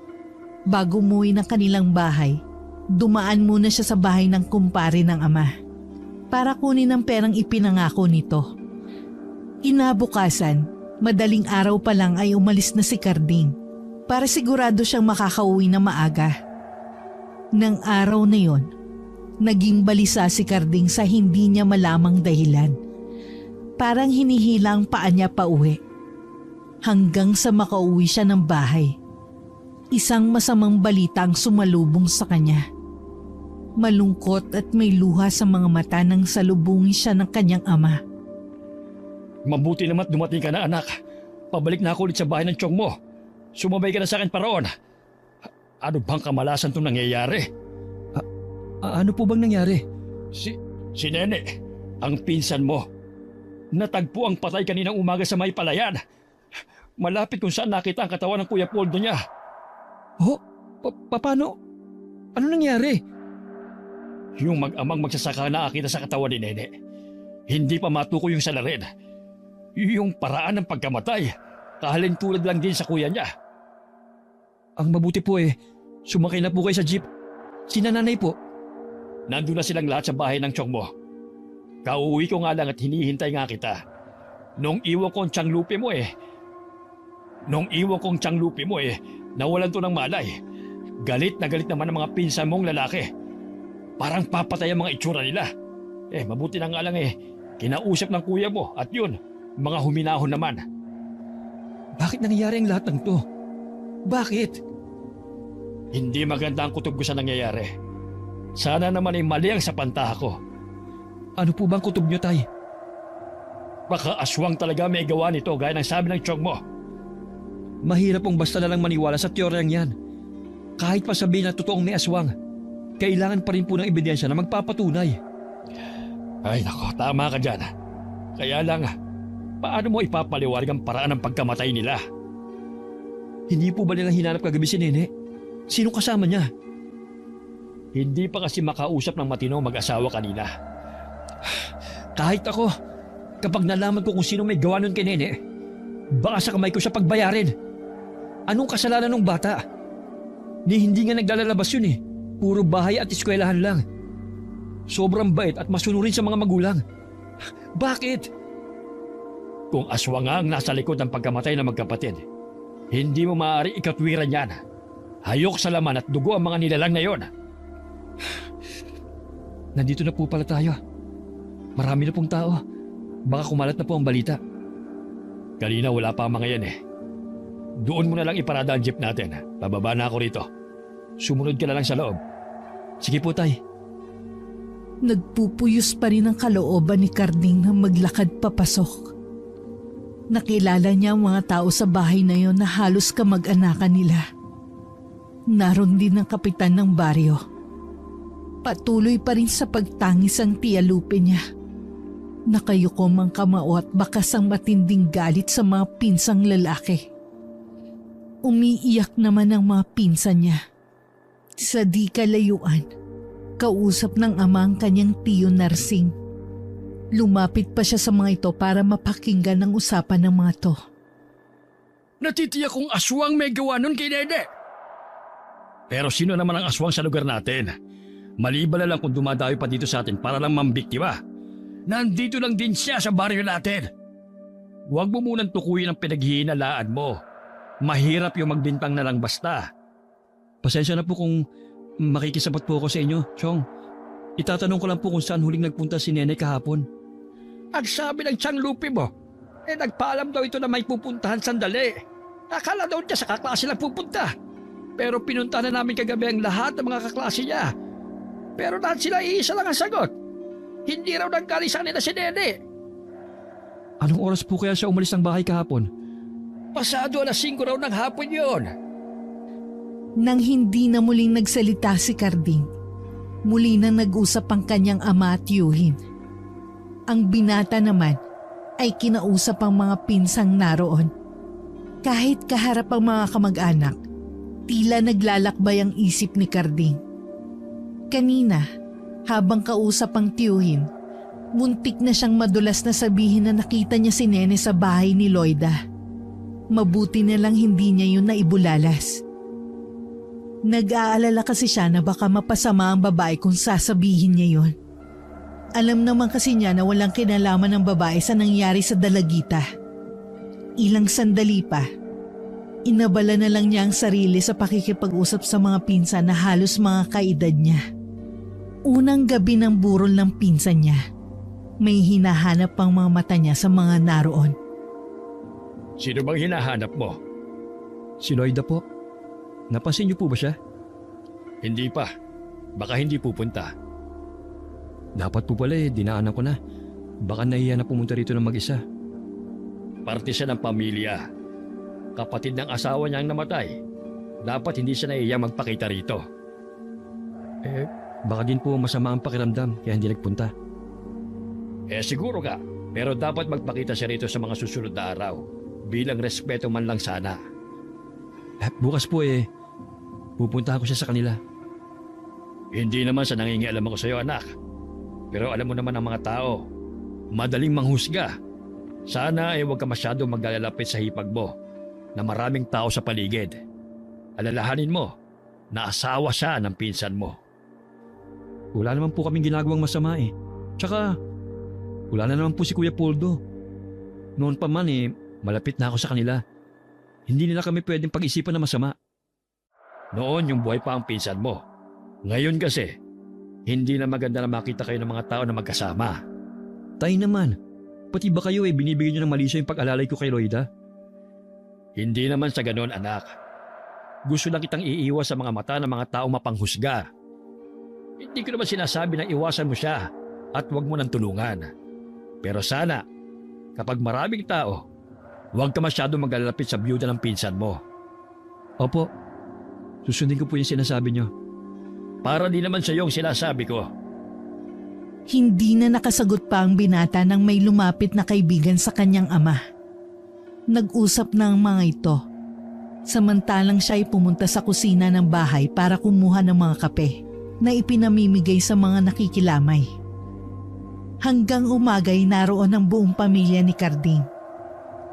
Bago umuwi ng kanilang bahay, dumaan muna siya sa bahay ng kumpare ng ama para kunin ang perang ipinangako nito. Kinabukasan, madaling araw pa lang ay umalis na si Carding para sigurado siyang makakauwi na maaga. Nang araw na yon, naging balisa si Carding sa hindi niya malamang dahilan. Parang hinihila ang paa niya pauwi. Hanggang sa makauwi siya ng bahay. Isang masamang balita ang sumalubong sa kanya. Malungkot at may luha sa mga mata nang salubungin siya ng kanyang ama. Mabuti naman dumating ka na, anak. Pabalik na ako ulit sa bahay ng tiyong mo. Sumabay ka na sa akin paroon. Ano bang kamalasan itong nangyayari? Ano po bang nangyari? Si Nene, ang pinsan mo. Natagpo ang patay kaninang umaga sa may palayan. Malapit kung saan nakita ang katawan ng Kuya Poldo niya. Oh, paano? Ano nangyari? Yung mag-amang magsasaka na nakita sa katawan ni Nene. Hindi pa matukoy yung salarin. Yung paraan ng pagkamatay, kahalin tulad lang din sa kuya niya. Ang mabuti po sumakay na po kayo sa jeep. Si nanay po. Nandun na silang lahat sa bahay ng tiyong mo. Kauwi ko nga lang at hinihintay nga kita. Nung iwan kong tiyang lupi mo nawalan to ng malay. Galit na galit naman ang mga pinsan mong lalaki. Parang papatay ang mga itsura nila. Mabuti na nga lang kinausap ng kuya mo at yun, mga huminahon naman. Bakit nangyayari ang lahat ng to? Bakit? Hindi maganda ang kutob ko sa nangyayari. Sana naman mali ang sapantaha ko. Ano po bang kutob nyo, tay? Baka aswang talaga may gawa nito gaya ng sabi ng tiyong mo. Mahirap pong basta na lang maniwala sa teoryang yan. Kahit pa sabihin na totoong may aswang, kailangan pa rin po ng ebidensya na magpapatunay. Ay nako, tama ka dyan. Kaya lang, paano mo ipapaliwanag ang paraan ng pagkamatay nila? Hindi po ba nilang hinanap kagabi si Nene? Sino kasama niya? Hindi pa kasi makausap ng matino mag-asawa kanina. Kahit ako, kapag nalaman ko kung sino may gawa nun kay Nene, baka sa kamay ko siya pagbayarin. Anong kasalanan ng bata? Hindi nga naglalabas yun Puro bahay at eskwelahan lang. Sobrang bait at masunurin sa mga magulang. Bakit? Kung aswang nga ang nasa likod ng pagkamatay ng magkapatid, hindi mo maaari ikatwiran yan. Hayok sa laman at dugo ang mga nilalang na yon. Nandito na po pala tayo. Marami na pong tao. Baka kumalat na po ang balita. Kanina wala pa ang mga yan Doon mo na lang iparada ang jeep natin. Bababa na ako rito. Sumunod ka na lang sa loob. Sige po, tay. Nagpupuyos pa rin ang kalooban ni Carding na maglakad papasok. Nakilala niya ang mga tao sa bahay na yon na halos kamag-anakan nila. Naroon din ang kapitan ng baryo. Patuloy pa rin sa pagtangis ang Tia Lupe niya. Nakayuko mang kamao at bakas ang matinding galit sa mga pinsang lalaki. Umiiyak naman ang mga pinsan niya. Sa di kalayuan, kausap ng ama ang kanyang tiyo Narsing. Lumapit pa siya sa mga ito para mapakinggan ang usapan ng mga to. Natitiyak kong aswang may gawa nun kay Nene. Pero sino naman ang aswang sa lugar natin? Maliban na lang kung dumadayo pa dito sa atin para lang mambiktima. Nandito lang din siya sa baryo natin. Huwag mo munang tukuyin ang pinaghihinalaan mo. Mahirap yung magbintang na lang basta. Pasensya na po kung makikisapat po ako sa inyo, Chong. Itatanong ko lang po kung saan huling nagpunta si Nene kahapon. Ang sabi ng tiyang lupi mo, nagpaalam daw ito na may pupuntahan sandali. Akala daw niya sa kaklase lang pupunta. Pero pinunta na namin kagabi ang lahat ng mga kaklase niya. Pero lahat sila iisa lang ang sagot. Hindi raw nanggaling sa kanila si Nene. Anong oras po kaya siya umalis ng bahay kahapon? Pasado 5:00 raw ng hapon yon. Nang hindi na muling nagsalita si Carding, muli na nag-usap ang kanyang ama at tiyuhin. Ang binata naman ay kinausap ang mga pinsang naroon. Kahit kaharap ang mga kamag-anak, tila naglalakbay ang isip ni Carding. Kanina, habang kausap ang tiyuhin, muntik na siyang madulas na sabihin na nakita niya si Nene sa bahay ni Loida. Mabuti na lang hindi niya yun naibulalas. Nag-aalala kasi siya na baka mapasama ang babae kung sasabihin niya yon. Alam naman kasi niya na walang kinalaman ng babae sa nangyari sa Dalagita. Ilang sandali pa, inabala na lang niya ang sarili sa pakikipag-usap sa mga pinsan na halos mga kaedad niya. Unang gabi ng burol ng pinsan niya, may hinahanap pang mga mata niya sa mga naroon. Sino bang hinahanap mo? Si Loida po. Napansin niyo po ba siya? Hindi pa. Baka hindi pupunta. Dapat po pala dinaanan ko na. Baka nahiya na pumunta rito ng mag-isa. Parte siya ng pamilya. Kapatid ng asawa niya ang namatay. Dapat hindi siya naiyang magpakita rito. Baka din po masama ang pakiramdam kaya hindi nagpunta. Siguro ka. Pero dapat magpakita siya rito sa mga susunod na araw. Bilang respeto man lang sana. Bukas po pupuntahan ko siya sa kanila. Hindi naman sa nangingialam ako sa iyo, anak. Pero alam mo naman ang mga tao. Madaling manghusga. Sana huwag ka masyado maglalapit sa hipag mo na maraming tao sa paligid. Alalahanin mo na asawa siya ng pinsan mo. Wala naman po kaming ginagawang masama Tsaka, wala na naman po si Kuya Poldo. Noon pa man malapit na ako sa kanila. Hindi nila kami pwedeng pag-isipan na masama. Noon yung buhay pa ang pinsan mo. Ngayon kasi, hindi na maganda na makita kayo ng mga tao na magkasama. Tay naman, pati ba kayo binibigyan nyo ng malisyo yung pag-alalay ko kay Loida? Hindi naman sa ganon, anak. Gusto lang kitang iiwas sa mga mata ng mga tao mapanghusga. Hindi ko naman sinasabi na iwasan mo siya at huwag mo nang tulungan. Pero sana, kapag maraming tao, huwag ka masyado maglalapit sa byuda ng pinsan mo. Opo, susundin ko po yung sinasabi nyo. Para di naman sa yung sinasabi ko. Hindi na nakasagot pa ang binata nang may lumapit na kaibigan sa kanyang ama. Nag-usap na ang mga ito. Samantalang siya ay pumunta sa kusina ng bahay para kumuha ng mga kape na ipinamimigay sa mga nakikilamay. Hanggang umagay naroon ang buong pamilya ni Carding.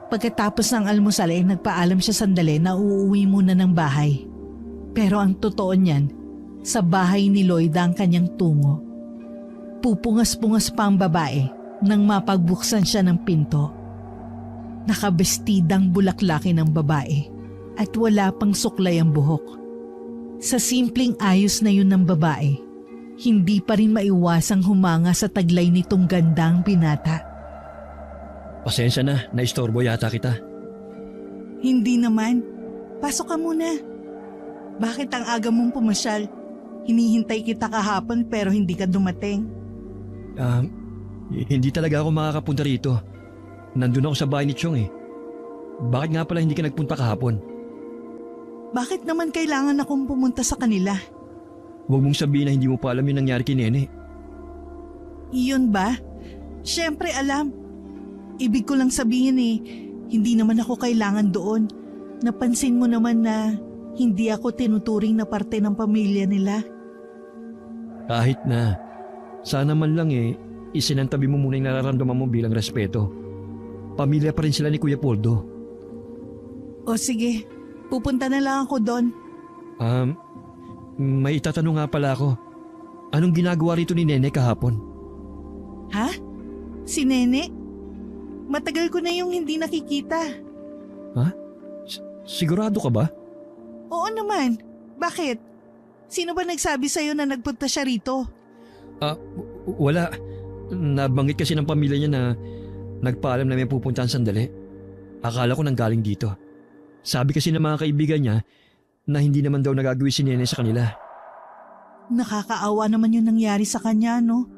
Pagkatapos ng almusal ay nagpaalam siya sandali na uuwi muna ng bahay. Pero ang totoo niyan, sa bahay ni Loida ang kanyang tungo. Pupungas-pungas pa ang babae nang mapagbuksan siya ng pinto. Nakabestidang bulaklaki ng babae at wala pang suklay ang buhok. Sa simpleng ayos na yun ng babae, hindi pa rin maiwasang humanga sa taglay nitong gandang binata. Pasensya na, naistorbo yata kita. Hindi naman. Pasok ka muna. Bakit ang aga mong pumasyal? Hinihintay kita kahapon pero hindi ka dumating. Hindi talaga ako makakapunta rito. Nandun ako sa bahay ni Chong Bakit nga pala hindi ka nagpunta kahapon? Bakit naman kailangan akong pumunta sa kanila? Huwag mong sabihin na hindi mo pa alam yung nangyari kay Nene. Iyon ba? Siyempre alam. Ibig ko lang sabihin hindi naman ako kailangan doon. Napansin mo naman na hindi ako tinuturing na parte ng pamilya nila. Kahit na, sana man lang isinantabi mo muna yung nararamdaman mo bilang respeto. Pamilya pa rin sila ni Kuya Poldo. O sige, pupunta na lang ako doon. May itatanong nga pala ako. Anong ginagawa rito ni Nene kahapon? Ha? Si Nene? Matagal ko na yung hindi nakikita. Ha? Sigurado ka ba? Oo naman. Bakit? Sino ba nagsabi sa'yo na nagpunta siya rito? Wala. Nabanggit kasi ng pamilya niya na nagpaalam na may pupuntahan sandali. Akala ko nanggaling dito. Sabi kasi ng mga kaibigan niya na hindi naman daw nagagawin si Nene sa kanila. Nakakaawa naman yung nangyari sa kanya, no?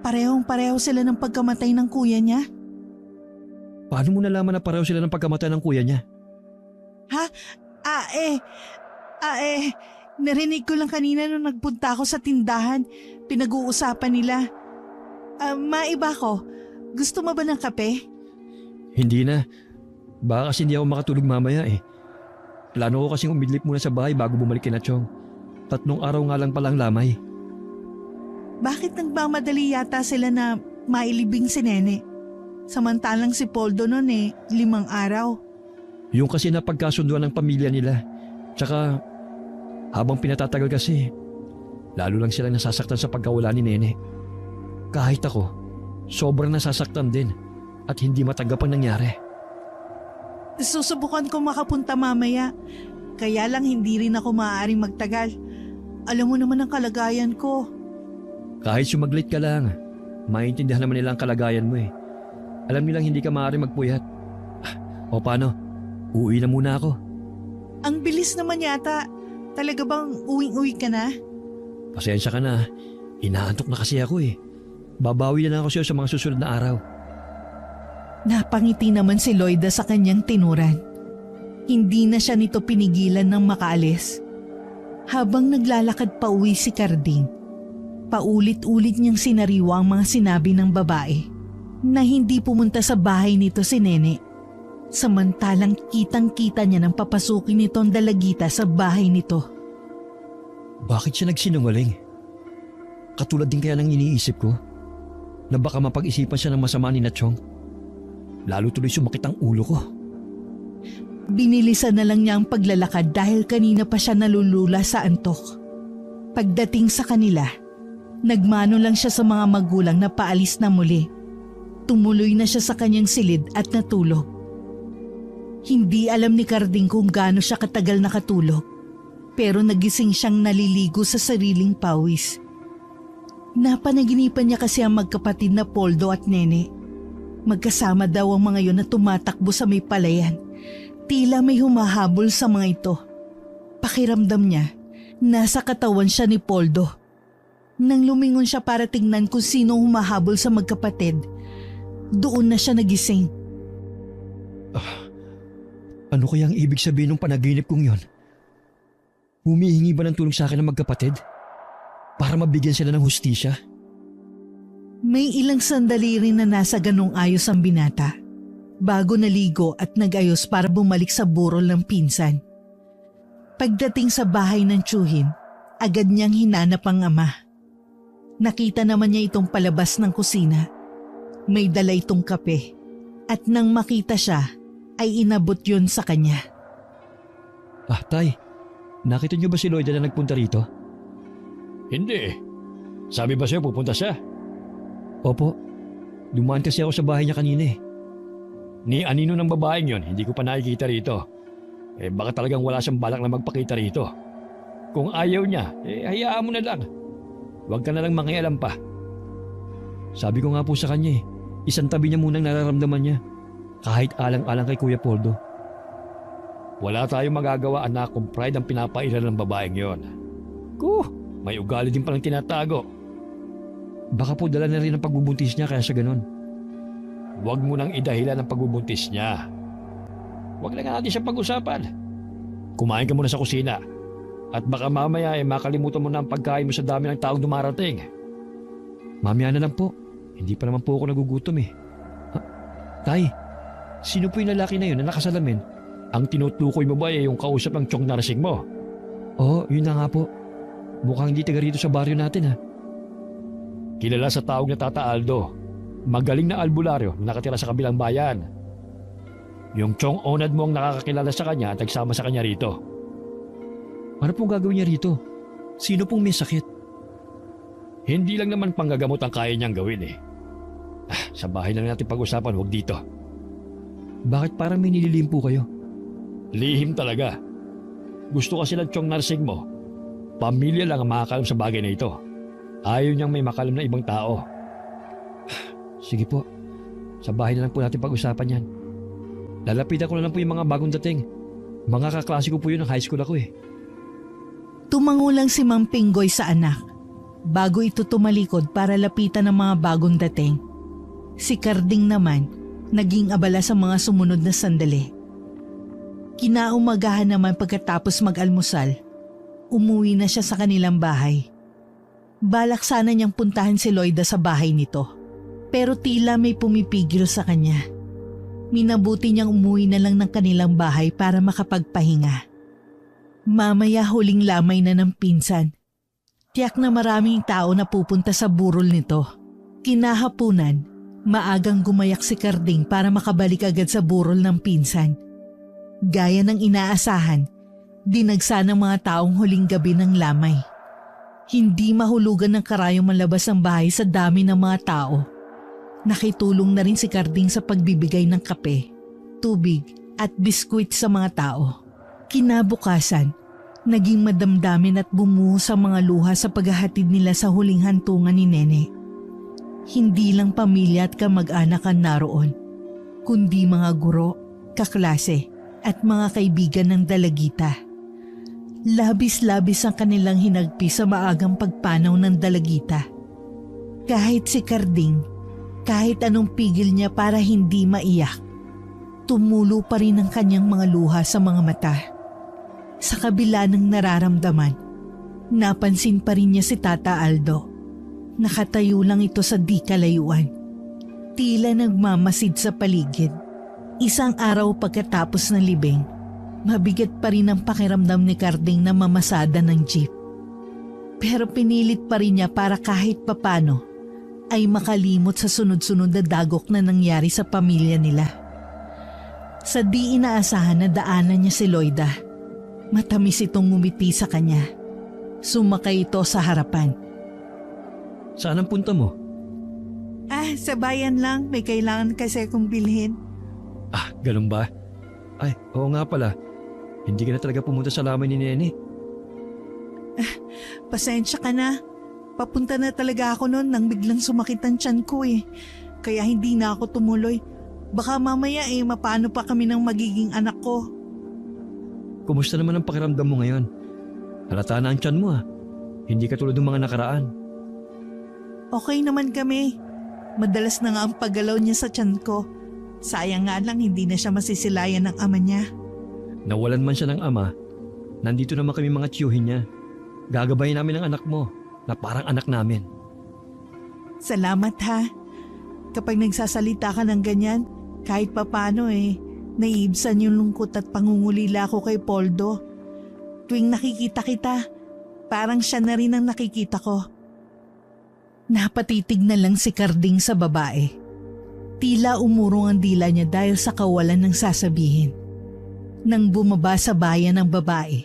Parehong-pareho sila ng pagkamatay ng kuya niya. Paano mo nalaman na pareho sila ng pagkamatay ng kuya niya? Ha? Narinig ko lang kanina nung nagpunta ako sa tindahan. Pinag-uusapan nila. Maiba ko. Gusto mo ba ng kape? Hindi na. Baka kasi hindi ako makatulog mamaya Plano ko kasing umidlip muna sa bahay bago bumalik kina Chong. 3 araw nga lang palang lamay. Bakit nagmamadali yata sila na mailibing si Nene? Samantalang si Poldo nun 5 araw. Yung kasi napagkasunduan ng pamilya nila. Tsaka habang pinatatagal kasi, lalo lang silang nasasaktan sa pagkawala ni Nene. Kahit ako, sobrang nasasaktan din at hindi matanggap ang nangyari. Susubukan ko makapunta mamaya. Kaya lang hindi rin ako maaaring magtagal. Alam mo naman ang kalagayan ko. Kahit sumaglit ka lang, maintindihan naman nila ang kalagayan mo Alam nilang hindi ka maaaring magpuyat. O paano? Uuwi na muna ako. Ang bilis naman yata. Talaga bang uwing-uwi ka na? Pasensya ka na. Inaantok na kasi ako Babawi na lang ako sa'yo sa mga susunod na araw. Napangiti naman si Loida sa kanyang tinuran. Hindi na siya nito pinigilan ng makaalis. Habang naglalakad pa uwi si Carding, paulit-ulit niyang sinariwa ang mga sinabi ng babae na hindi pumunta sa bahay nito si Nene. Samantalang kitang-kita niya nang papasukin nito ang dalagita sa bahay nito. Bakit siya nagsinungaling? Katulad din kaya ng iniisip ko na baka mapag-isipan siya ng masama ni Chong. Lalo tuloy sumakit ang ulo ko. Binilisan na lang niya ang paglalakad dahil kanina pa siya nalulula sa antok. Pagdating sa kanila, nagmano lang siya sa mga magulang na paalis na muli. Tumuloy na siya sa kanyang silid at natulog. Hindi alam ni Carding kung gaano siya katagal nakatulog, pero nagising siyang naliligo sa sariling pawis. Napanaginipan niya kasi ang magkapatid na Poldo at Nene. Magkasama daw ang mga yon na tumatakbo sa may palayan. Tila may humahabol sa mga ito. Pakiramdam niya, nasa katawan siya ni Poldo. Nang lumingon siya para tingnan kung sino humahabol sa magkapatid, doon na siya nagising. Ano kaya ang ibig sabihin ng panaginip kong yon? Humihingi ba ng tulong sa akin ng magkapatid? Para mabigyan sila ng hustisya? May ilang sandali rin na nasa ganong ayos ang binata, bago naligo at nag-ayos para bumalik sa burol ng pinsan. Pagdating sa bahay ng tiyuhin, agad niyang hinanap ang ama. Nakita naman niya itong palabas ng kusina. May dala itong kape, at nang makita siya, ay inabot yun sa kanya. Tay, nakita niyo ba si Loida na nagpunta rito? Hindi. Sabi ba sa'yo pupunta siya? Opo, dumaan kasi ako sa bahay niya kanina eh. Ni anino ng babaeng yon, hindi ko pa nakikita rito. Baka talagang wala siyang balak na magpakita rito. Kung ayaw niya, hayaan mo na lang. Huwag ka na lang mangialam pa. Sabi ko nga po sa kanya isang tabi niya munang nararamdaman niya. Kahit alang-alang kay Kuya Poldo. Wala tayong magagawa, anak, kung pride ang pinapailan ng babaeng yon. May ugali din palang tinatago. Baka po dala na rin ang pagbubuntis niya kaya siya ganun. Huwag mo nang idahilan ang pagbubuntis niya. Huwag na nga natin siya pag-usapan. Kumain ka muna sa kusina. At baka mamaya makalimutan mo na ang pagkain mo sa dami ng taong dumarating. Mamaya na lang po. Hindi pa naman po ako nagugutom eh. Tay, sino po yung lalaki na yun na nakasalamin? Ang tinutukoy mo ba yung kausap ng Chong Narsing mo? Oo, yun na nga po. Mukhang hindi taga rito sa baryo natin ha. Kilala sa tawag na Tata Aldo. Magaling na albularyo na nakatira sa kabilang bayan. Yung Chong Onad mo ang nakakakilala sa kanya at nagsama sa kanya rito. Ano pong gagawin niya rito? Sino pong may sakit? Hindi lang naman panggagamot ang kaya niyang gawin eh. Sa bahay lang natin pag-usapan, huwag dito. Bakit parang may nililihim po kayo? Lihim talaga. Gusto kasi ng Chong Narsing mo, pamilya lang ang makakalam sa bagay na ito. Ayaw niyang may makalam na ibang tao. Sige po, sa bahay na lang po natin pag-usapan yan. Lalapitan ko na lang po yung mga bagong dating. Mga kaklase ko po yun ng high school ako eh. Tumango lang si Mang Pinggoy sa anak, bago ito tumalikod para lapitan ng mga bagong dating. Si Carding naman, naging abala sa mga sumunod na sandali. Kinaumagahan naman pagkatapos mag-almusal, umuwi na siya sa kanilang bahay. Balak sana niyang puntahan si Loida sa bahay nito, pero tila may pumipigil sa kanya. Minabuti niyang umuwi na lang ng kanilang bahay para makapagpahinga. Mamaya huling lamay na ng pinsan. Tiyak na maraming tao na pupunta sa burol nito. Kinahapunan, maagang gumayak si Carding para makabalik agad sa burol ng pinsan. Gaya ng inaasahan, dinagsa ng mga taong huling gabi ng lamay. Hindi mahulugan ng karayong malabas ang bahay sa dami ng mga tao. Nakitulong na rin si Carding sa pagbibigay ng kape, tubig at biskwit sa mga tao. Kinabukasan, naging madamdamin at bumuhos ang mga luha sa paghahatid nila sa huling hantungan ni Nene. Hindi lang pamilya at kamag-anak ang naroon, kundi mga guro, kaklase at mga kaibigan ng dalagita. Labis-labis ang kanilang hinagpi sa maagang pagpanaw ng dalagita. Kahit si Carding, Kahit anong pigil niya para hindi maiyak, tumulo pa rin ang kanyang mga luha sa mga mata. Sa kabila ng nararamdaman, napansin pa rin niya si Tata Aldo. Nakatayo lang ito sa di kalayuan. Tila nagmamasid sa paligid. Isang araw pagkatapos ng libing, mabigat pa rin ang pakiramdam ni Carding na mamasada ng jeep. Pero pinilit pa rin niya para kahit papano ay makalimot sa sunod-sunod na dagok na nangyari sa pamilya nila. Sa di inaasahan na daanan niya si Loida, matamis itong ngumiti sa kanya. Sumakay ito sa harapan. Saan ang punta mo? Sa bayan lang. May kailangan kasi akong bilhin. Ganun ba? Ay, oo nga pala. Hindi ka na talaga pumunta sa lamay ni Nene. Pasensya ka na. Papunta na talaga ako noon nang biglang sumakit ang tiyan ko eh. Kaya hindi na ako tumuloy. Baka mamaya mapano pa kami ng magiging anak ko. Kumusta naman ang pakiramdam mo ngayon? Halata na ang tiyan mo Hindi ka tulad ng mga nakaraan. Okay naman kami. Madalas na nga ang paggalaw niya sa tiyan ko. Sayang nga lang hindi na siya masisilayan ng ama niya. Nawalan man siya ng ama, nandito naman kami mga tiyuhin niya. Gagabayin namin ang anak mo na parang anak namin. Salamat ha. Kapag nagsasalita ka ng ganyan, kahit papano naiibsan yung lungkot at pangungulila ko kay Poldo. Tuwing nakikita kita, parang siya na rin ang nakikita ko. Napatitig na lang si Carding sa babae. Tila umurong ang dila niya dahil sa kawalan ng sasabihin. Nang bumaba sa bayan ng babae,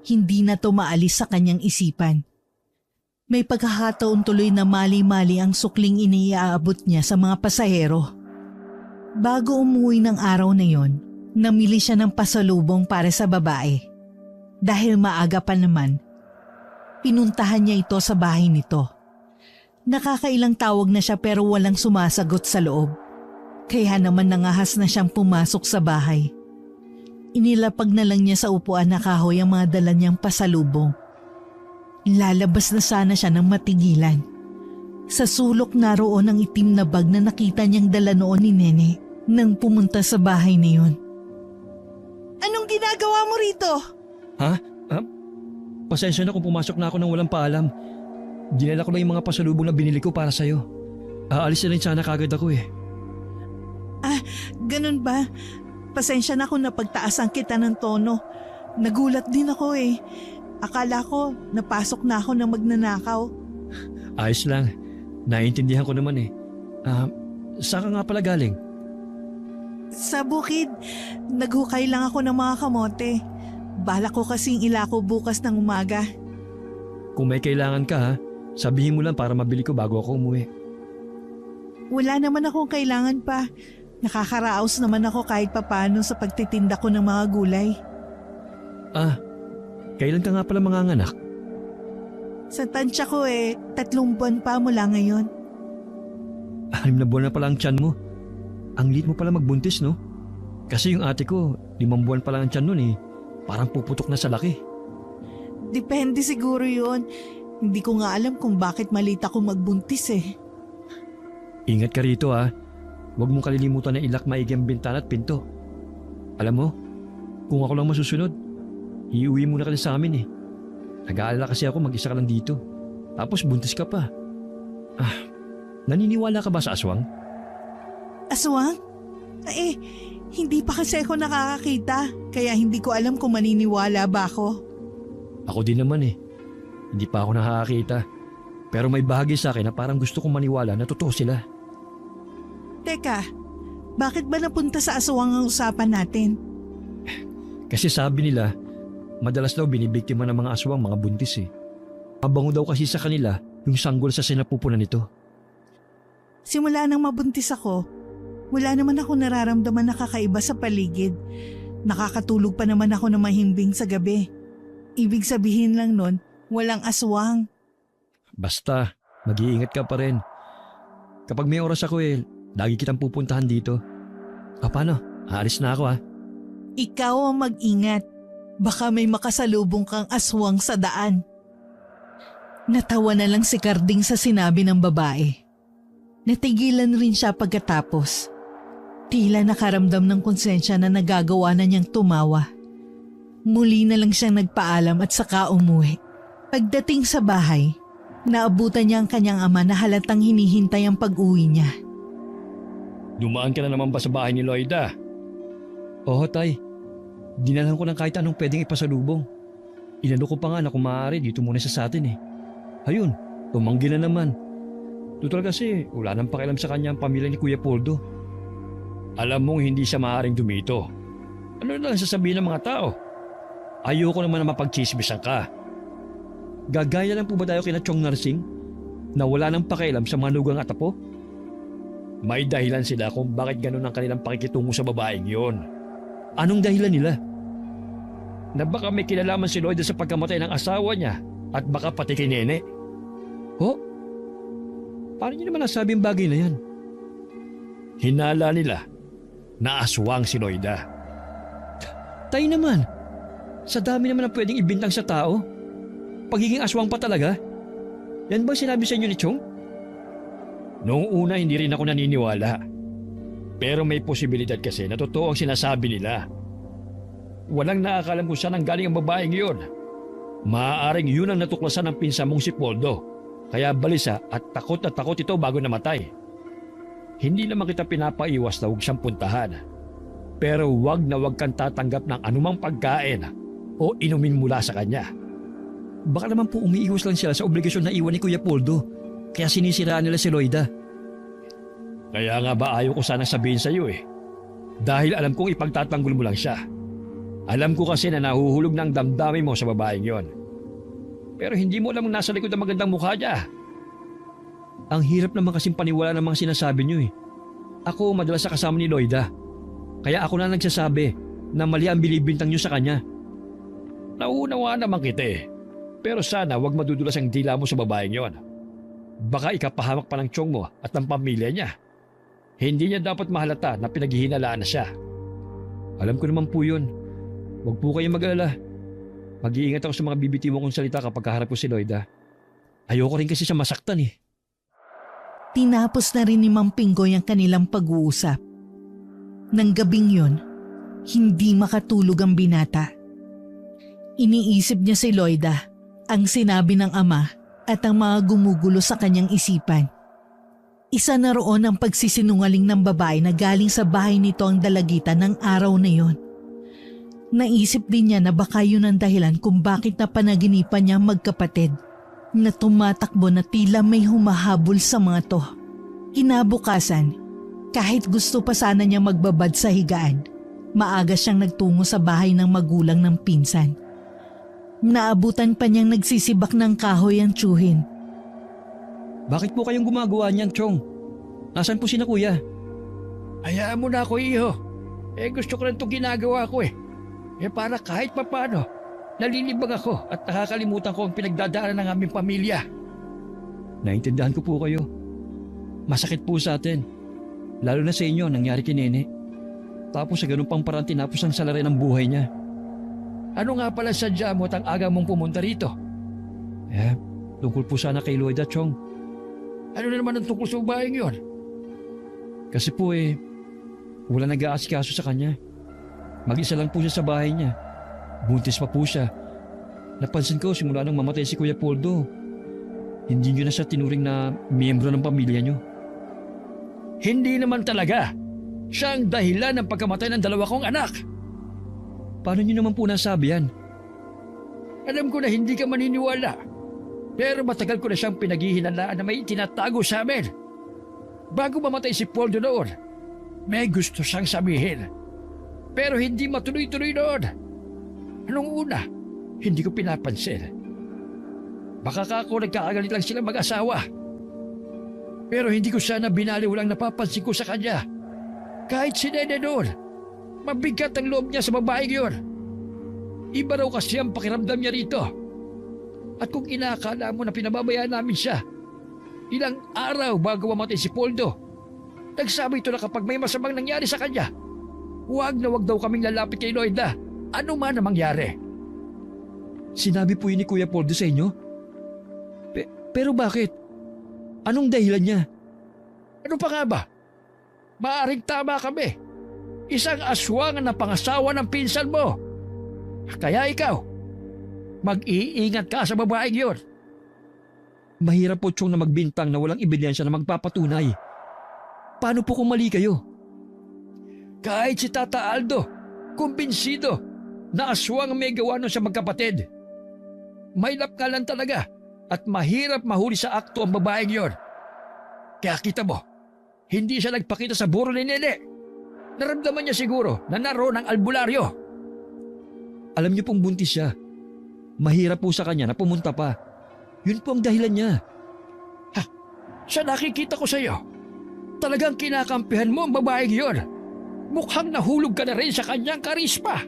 hindi na to maalis sa kanyang isipan. May pagkakataon tuloy na mali-mali ang sukling iniaabot niya sa mga pasahero. Bago umuwi ng araw na yon, namili siya ng pasalubong para sa babae. Dahil maaga pa naman, pinuntahan niya ito sa bahay nito. Nakakailang tawag na siya pero walang sumasagot sa loob. Kaya naman nangahas na siyang pumasok sa bahay. Inilapag na lang niya sa upuan na kahoy ang mga dala niyang pasalubong. Lalabas na sana siya ng matigilan. Sa sulok naroon ang itim na bag na nakita niyang dala noon ni Nene nang pumunta sa bahay na yun. Anong ginagawa mo rito? Pasensya na kung pumasok na ako nang walang paalam. Dinala ko lang yung mga pasalubong na binili ko para sa'yo. Aalis na rin sana kagad ako Ganun ba? Pasensya na kung napagtaasan kita ng tono. Nagulat din ako Akala ko napasok na ako na magnanakaw. Ayos lang. Naiintindihan ko naman saan ka nga pala galing? Sa bukid, naghukay lang ako ng mga kamote. Balak ko kasing ilako bukas ng umaga. Kung may kailangan ka sabihin mo lang para mabili ko bago ako umuwi. Wala naman akong kailangan pa. Nakakaraos naman ako kahit papano sa pagtitinda ko ng mga gulay. Kailan ka nga pala manganganak? Sa tansya ko 3 buwan pa mula ngayon. 6 na buwan na pala ang tiyan mo. Ang liit mo pala magbuntis, no? Kasi yung ate ko, 5 buwan pa lang ang tiyan nun Parang puputok na sa laki. Depende siguro yun. Hindi ko nga alam kung bakit malita ko magbuntis Ingat ka rito Huwag mong kalilimutan na ilak maigi ang bintana at pinto. Alam mo, kung ako lang masusunod, iuwi muna ka na sa amin Nag-aalala kasi ako mag-isa ka lang dito. Tapos buntis ka pa. Naniniwala ka ba sa aswang? Aswang? Hindi pa kasi ako nakakakita. Kaya hindi ko alam kung maniniwala ba ako. Ako din naman Hindi pa ako nakakakita. Pero may bahagi sa akin na parang gusto kong maniwala na totoo sila. Teka, bakit ba napunta sa aswang ang usapan natin? Kasi sabi nila, madalas daw binibiktima ng mga aswang mga buntis Mabango daw kasi sa kanila yung sanggol sa sinapupunan nito. Simula nang mabuntis ako, wala naman ako nararamdaman na kakaiba sa paligid. Nakakatulog pa naman ako ng mahimbing sa gabi. Ibig sabihin lang nun, walang aswang. Basta, mag-iingat ka pa rin. Kapag may oras ako lagi kitang pupuntahan dito. Paano? Aalis na ako Ikaw ang mag-ingat. Baka may makasalubong kang aswang sa daan. Natawa na lang si Carding sa sinabi ng babae. Natigilan rin siya pagkatapos. Tila nakaramdam ng konsensya na nagagawa na niyang tumawa. Muli na lang siyang nagpaalam at saka umuwi. Pagdating sa bahay, naabutan niya ang kanyang ama na halatang hinihintay ang pag-uwi niya. Dumaan ka na naman ba sa bahay ni Loida? Oo, tay. Dinalhan ko ng kahit anong pwedeng ipasalubong. Inano ko pa nga na kung maaari dito muna sa atin eh. Ayun, tumanggi na naman. Tutal kasi wala nang pakialam sa kanya ang pamilya ni Kuya Poldo. Alam mong hindi siya maaaring dumito. Ano na lang sasabihin ng mga tao? Ayoko naman na mapagchismisan ka. Gagaya lang po ba tayo kina Chong Narsing na wala nang pakialam sa mga nugang at apo? May dahilan sila kung bakit ganun ang kanilang pakikitungo sa babaeng yon. Anong dahilan nila? Na baka may kinalaman si Loida sa pagkamatay ng asawa niya at baka pati kay Nene. Ho? Paano niyo naman nasabi ang bagay na yan? Hinala nila na aswang si Loida. Tay naman, sa dami naman ang pwedeng ibintang sa tao. Pagiging aswang pa talaga? Yan ba sinabi sa inyo ni Chong? Noong una hindi rin ako naniniwala. Pero may posibilidad kasi na totoo ang sinasabi nila. Walang nakakalam kung saan ang galing ang babaeng yun. Maaaring yun ang natuklasan ng pinsa mong si Poldo. Kaya balisa at takot ito bago namatay. Hindi naman kita pinapaiwas na huwag siyang puntahan. Pero wag na wag kang tatanggap ng anumang pagkain o inumin mula sa kanya. Baka naman po umiiwas lang sila sa obligasyon na iwan ni Kuya Poldo. Kaya sinisiraan nila si Loida. Kaya nga ba ayaw ko sanang sabihin sa iyo eh. Dahil alam kong ipagtatanggol mo lang siya. Alam ko kasi na nahuhulog ng damdamin mo sa babaeng yon. Pero hindi mo alam nasa likod ang magandang mukha niya. Ang hirap naman kasing paniwala ng mga sinasabi niyo eh. Ako madalas sa kasama ni Loida. Kaya ako na nagsasabi na mali ang bilibintang niyo sa kanya. Nauunawaan naman kita eh. Pero sana wag madudulas ang dila mo sa babaeng yon. Baka ikapahamak pa ng tiyong mo at ng pamilya niya. Hindi niya dapat mahalata na pinaghihinalaan na siya. Alam ko naman po yun. Huwag po kayong mag-alala. Mag-iingat ako sa mga bibitiw kong salita kapag kaharap ko si Loida. Ayoko rin kasi siya masaktan eh. Tinapos na rin ni Mang Pinggoy ang kanilang pag-uusap. Nang gabing yun, hindi makatulog ang binata. Iniisip niya si Loida, ang sinabi ng ama at ang mga gumugulo sa kanyang isipan. Isa na roon ang pagsisinungaling ng babae na galing sa bahay nito ang dalagitan ng araw na yon. Naisip din niya na baka yun ang dahilan kung bakit napanaginipan niya magkapatid na tumatakbo na tila may humahabol sa mga to. Kinabukasan, kahit gusto pa sana niya magbabad sa higaan, maaga siyang nagtungo sa bahay ng magulang ng pinsan. Naabutan pa niyang nagsisibak ng kahoy ang tiyuhin. Bakit po kayong gumagawa niyan, Chong? Nasaan po si na Kuya? Hayaan mo na ako, iho. Gusto ko rin itong ginagawa ko eh. Para kahit papano, nalilibang ako at nakakalimutan ko ang pinagdadaanan ng aming pamilya. Naintindihan ko po kayo. Masakit po sa atin. Lalo na sa inyo nangyari kay Nene. Tapos sa ganun pang parang tinapos ang salarin ng buhay niya. Ano nga pala sadya mo at ang aga mong pumunta rito? Tungkol po sana kay Loida, Chong. Ano na naman ang tungkol sa babaeng yon? Kasi po wala nag-aasikaso sa kanya. Mag-isa lang po siya sa bahay niya. Buntis pa po siya. Napansin ko simula nang mamatay si Kuya Poldo. Hindi niyo na siya tinuring na miyembro ng pamilya niyo. Hindi naman talaga. Siya ang dahilan ng pagkamatay ng dalawa kong anak. Paano niyo naman po nasabi yan? Alam ko na hindi ka maniniwala. Pero matagal ko na siyang pinaghihinalaan na may tinatago sa amin. Bago mamatay si Poldo noon, may gusto siyang sabihin. Pero hindi matuloy-tuloy noon. Anong una, hindi ko pinapansin. Baka ako nagkakagalit lang sila mag-asawa. Pero hindi ko sana binaliwalang napapansin ko sa kanya. Kahit si Nene noon, mabigat ang loob niya sa babaeng yun. Iba raw kasi ang pakiramdam niya rito. At kung inaakala mo na pinababayaan namin siya, ilang araw bago mamatay si Poldo, nagsabi ito na kapag may masamang nangyari sa kanya, huwag na huwag daw kaming lalapit kay Loida, ano man ang mangyari. Sinabi po yun ni Kuya Poldo sa inyo? Pero bakit? Anong dahilan niya? Ano pa nga ba? Maaring tama kami. Isang aswang na pangasawa ng pinsan mo. Kaya ikaw, mag-iingat ka sa babaeng yun. Mahirap po, Chong, na magbintang na walang ebidensya na magpapatunay. Paano po kung mali kayo? Kahit si Tata Aldo, kumbinsido na aswang ang may gawa nun sa magkapatid. Mailap nga lang talaga at mahirap mahuli sa akto ang babaeng yon. Kaya kita mo, hindi siya nagpakita sa buro ni Nene. Naramdaman niya siguro na naroon ang albularyo. Alam niyo pong buntis siya. Mahirap po sa kanya na pumunta pa. Yun po ang dahilan niya. Sa nakikita ko sa iyo, talagang kinakampihan mo ang babaeng yon. Mukhang nahulog ka na rin sa kanyang karisma.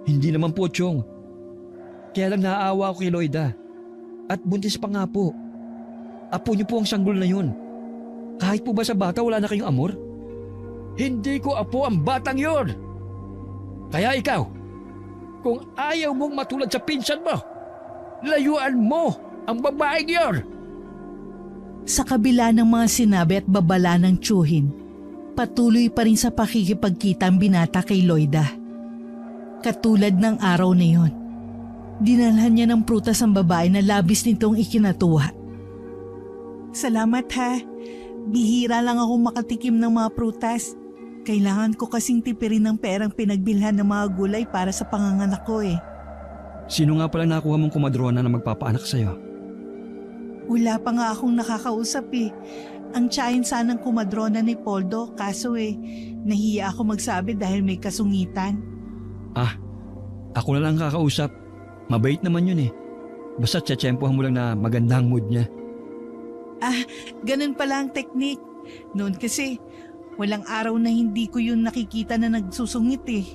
Hindi naman po, Chong. Kaya lang naaawa ako kay Loida. At buntis pa nga po. Apo niyo po ang sanggol na yun. Kahit po ba sa bata wala na kayong amor? Hindi ko apo ang batang yon. Kaya ikaw, kung ayaw mong matulad sa pinsan mo, layuan mo ang babaeng yon. Sa kabila ng mga sinabi at babala ng tiyuhin, patuloy pa rin sa pakikipagkita ang binata kay Loida. Katulad ng araw na yon, dinalhan niya ng prutas ang babae na labis nitong ikinatuwa. Salamat ha. Bihira lang ako makatikim ng mga prutas. Kailangan ko kasing tipirin ng perang pinagbilhan ng mga gulay para sa panganganak ko eh. Sino nga pala nakuha mong kumadrona na magpapaanak sa'yo? Wala pa nga akong nakakausap eh. Ang tiyahin sanang kumadrona ni Poldo kaso nahiya ako magsabi dahil may kasungitan. Ako na lang kakausap. Mabait naman yun eh. Basta tsetsempohan mo lang na maganda ang mood niya. Ganun pala ang teknik. Noon kasi, walang araw na hindi ko yun nakikita na nagsusungit eh.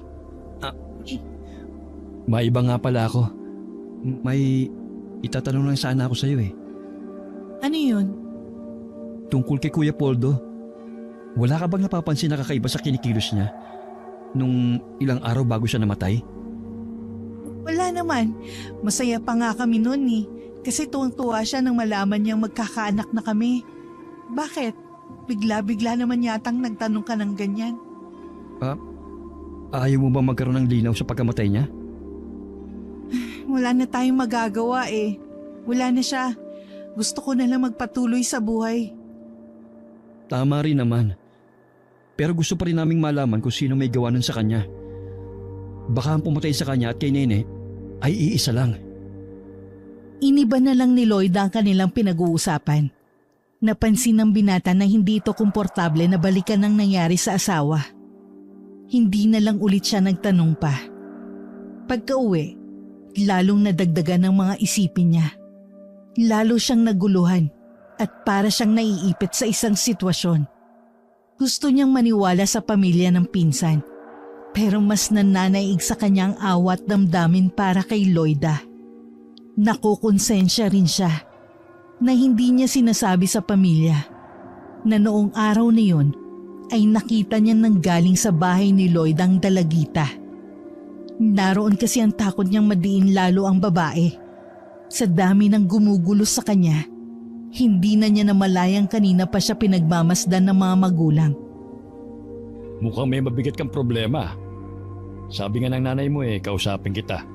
May iba nga pala ako. May itatanong lang sana ako sa'yo eh. Ano yun? Tungkol kay Kuya Poldo. Wala ka bang napapansin na kakaiba sa kinikilos niya? Nung ilang araw bago siya namatay? Wala naman. Masaya pa nga kami noon eh. Kasi tuwang-tuwa siya nang malaman niyang magkakaanak na kami. Bakit? Bigla-bigla naman yatang nagtanong ka ng ganyan. Ayaw mo ba magkaroon ng linaw sa pagkamatay niya? Wala na tayong magagawa eh. Wala na siya. Gusto ko na lang magpatuloy sa buhay. Tama rin naman. Pero gusto pa rin naming malaman kung sino may gawa nun sa kanya. Baka ang pumatay sa kanya at kay Nene ay iisa lang. Iniba na lang ni Loida ang kanilang pinag-uusapan. Napansin ng binata na hindi ito komportable na balikan ang nangyari sa asawa. Hindi na lang ulit siya nagtanong pa. Pagka-uwi, lalong nadagdagan ng mga isipin niya. Lalo siyang naguluhan at para siyang naiipit sa isang sitwasyon. Gusto niyang maniwala sa pamilya ng pinsan, pero mas nananaig sa kanyang awat damdamin para kay Loida. Nakukonsensya rin siya na hindi niya sinasabi sa pamilya na noong araw na yun ay nakita niya nang galing sa bahay ni Lloyd ang dalagita. Naroon kasi ang takot niyang madiin lalo ang babae. Sa dami ng gumugulo sa kanya, hindi na niya namalayang kanina pa siya pinagmamasdan ng mga magulang. Mukhang may mabigat kang problema. Sabi nga ng nanay mo kausapin kita.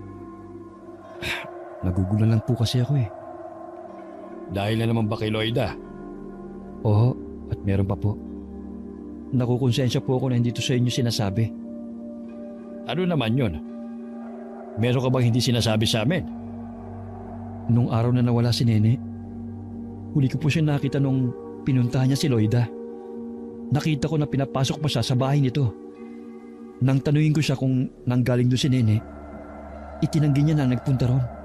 Nagugulan lang po kasi ako eh. Dahil na naman ba kay Loida? Oo, at meron pa po. Nakukonsensya po ako na hindi to sa inyo sinasabi. Ano naman yun? Meron ka bang hindi sinasabi sa amin? Nung araw na nawala si Nene, huli ko po siya nakita nung pinuntahan niya si Loida. Nakita ko na pinapasok pa siya sa bahay nito. Nang tanungin ko siya kung nanggaling doon si Nene, itinanggi niya na nagpunta ron.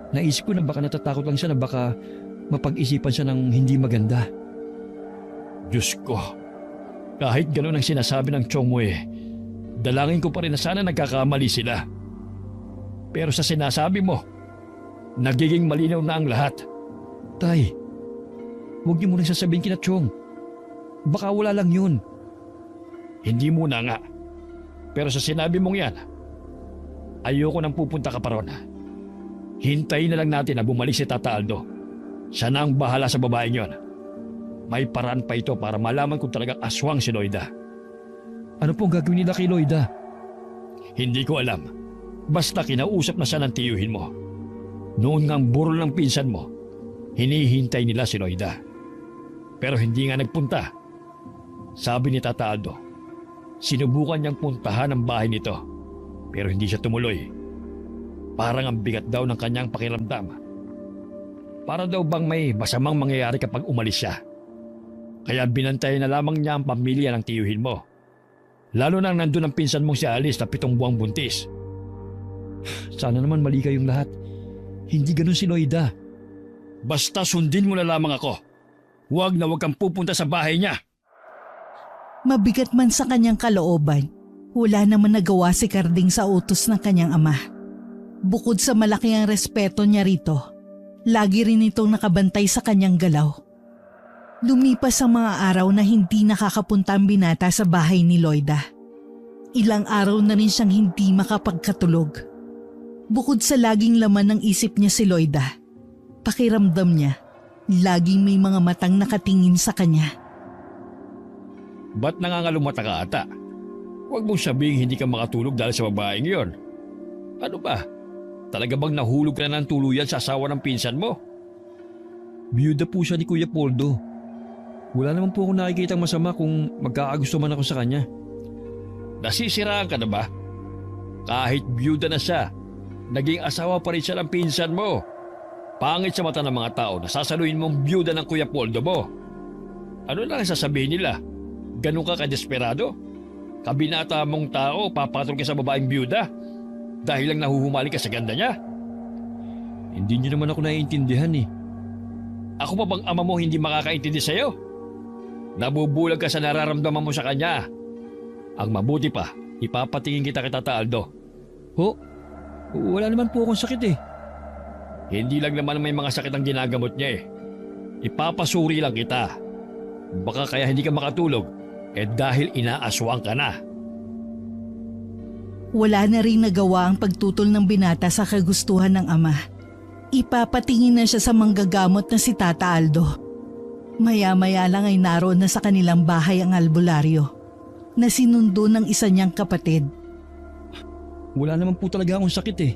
Naisip ko na baka natatakot lang siya na baka mapag-isipan siya ng hindi maganda. Diyos ko, kahit gano'n ang sinasabi ng tiyong mo dalangin ko pa rin na sana nagkakamali sila. Pero sa sinasabi mo, nagiging malinaw na ang lahat. Tay, huwag niyo muna sasabihin kina Chong. Baka wala lang yun. Hindi muna nga. Pero sa sinabi mong yan, ayoko nang pupunta ka pa ron. Hintayin na lang natin na bumalik si Tata Aldo. Siya na ang bahala sa babaeng yon. May paraan pa ito para malaman kung talagang aswang si Loida. Ano pong gagawin nila kay Loida? Hindi ko alam. Basta kinausap na siya ng tiyuhin mo. Noon ngang burol ng pinsan mo, hinihintay nila si Loida. Pero hindi nga nagpunta. Sabi ni Tata Aldo, sinubukan niyang puntahan ang bahay nito, pero hindi siya tumuloy. Parang ang bigat daw ng kanyang pakiramdam. Para daw bang may masamang mangyayari kapag umalis siya. Kaya binantayan na lamang niya ang pamilya ng tiyuhin mo. Lalo nang nandun ang pinsan mong si Alice na 7 buwang buntis. Sana naman mali kayong lahat. Hindi ganun si Loida. Basta sundin mo na lamang ako. Huwag na huwag kang pupunta sa bahay niya. Mabigat man sa kanyang kalooban, wala naman nagawa si Carding sa utos ng kanyang ama. Bukod sa malaki ang respeto niya rito, lagi rin itong nakabantay sa kanyang galaw. Lumipas ang mga araw na hindi nakakapunta ang binata sa bahay ni Loida. Ilang araw na rin siyang hindi makapagkatulog. Bukod sa laging laman ng isip niya si Loida, pakiramdam niya, laging may mga matang nakatingin sa kanya. Ba't nangangalumata ka ata? Huwag mong sabihin hindi ka makatulog dahil sa babaeng yon. Ano ba? Talaga bang nahulog ka na ng tuluyan sa asawa ng pinsan mo? Biyuda po siya ni Kuya Poldo. Wala naman po akong nakikitang masama kung magkakagusto man ako sa kanya. Nasisiraan ka na ba? Kahit biyuda na siya, naging asawa pa rin siya ng pinsan mo. Pangit sa mata ng mga tao na sasaluhin mong biyuda ng Kuya Poldo mo. Ano lang ang sasabihin nila? Ganun ka kadesperado? Kabinata mong tao, papatol ka sa babaeng biyuda dahil lang nahuhumali ka sa ganda niya? Hindi niyo naman ako naiintindihan eh. Ako pa bang ama mo hindi makakaintindi sa'yo? Nabubulag ka sa nararamdaman mo sa kanya. Ang mabuti pa, ipapatingin kita kay Tata Aldo. Ho? Wala naman po akong sakit eh. Hindi lang naman may mga sakit ang ginagamot niya eh. Ipapasuri lang kita. Baka kaya hindi ka makatulog dahil inaaswang ka na. Wala na rin nagawa ang pagtutol ng binata sa kagustuhan ng ama. Ipapatingin na siya sa manggagamot na si Tata Aldo. Maya-maya lang ay naroon na sa kanilang bahay ang albularyo na sinundo ng isa niyang kapatid. Wala naman po talaga akong sakit eh.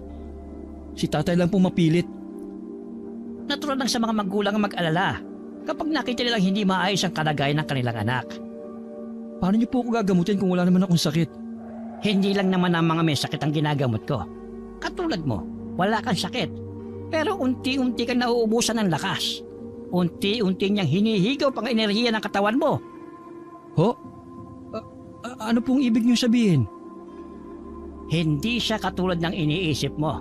Si tatay lang po mapilit. Natural lang sa mga magulang ang mag-alala kapag nakita nilang hindi maayos ang kalagayan ng kanilang anak. Paano niyo po ako gagamutin kung wala naman akong sakit? Hindi lang naman ang mga may sakit ang ginagamot ko. Katulad mo, wala kang sakit. Pero unti-unti kang nauubusan ng lakas. Unti-unti niyang hinihigaw pang enerhiya ng katawan mo. Ho? Ano pong ibig niyo sabihin? Hindi siya katulad ng iniisip mo.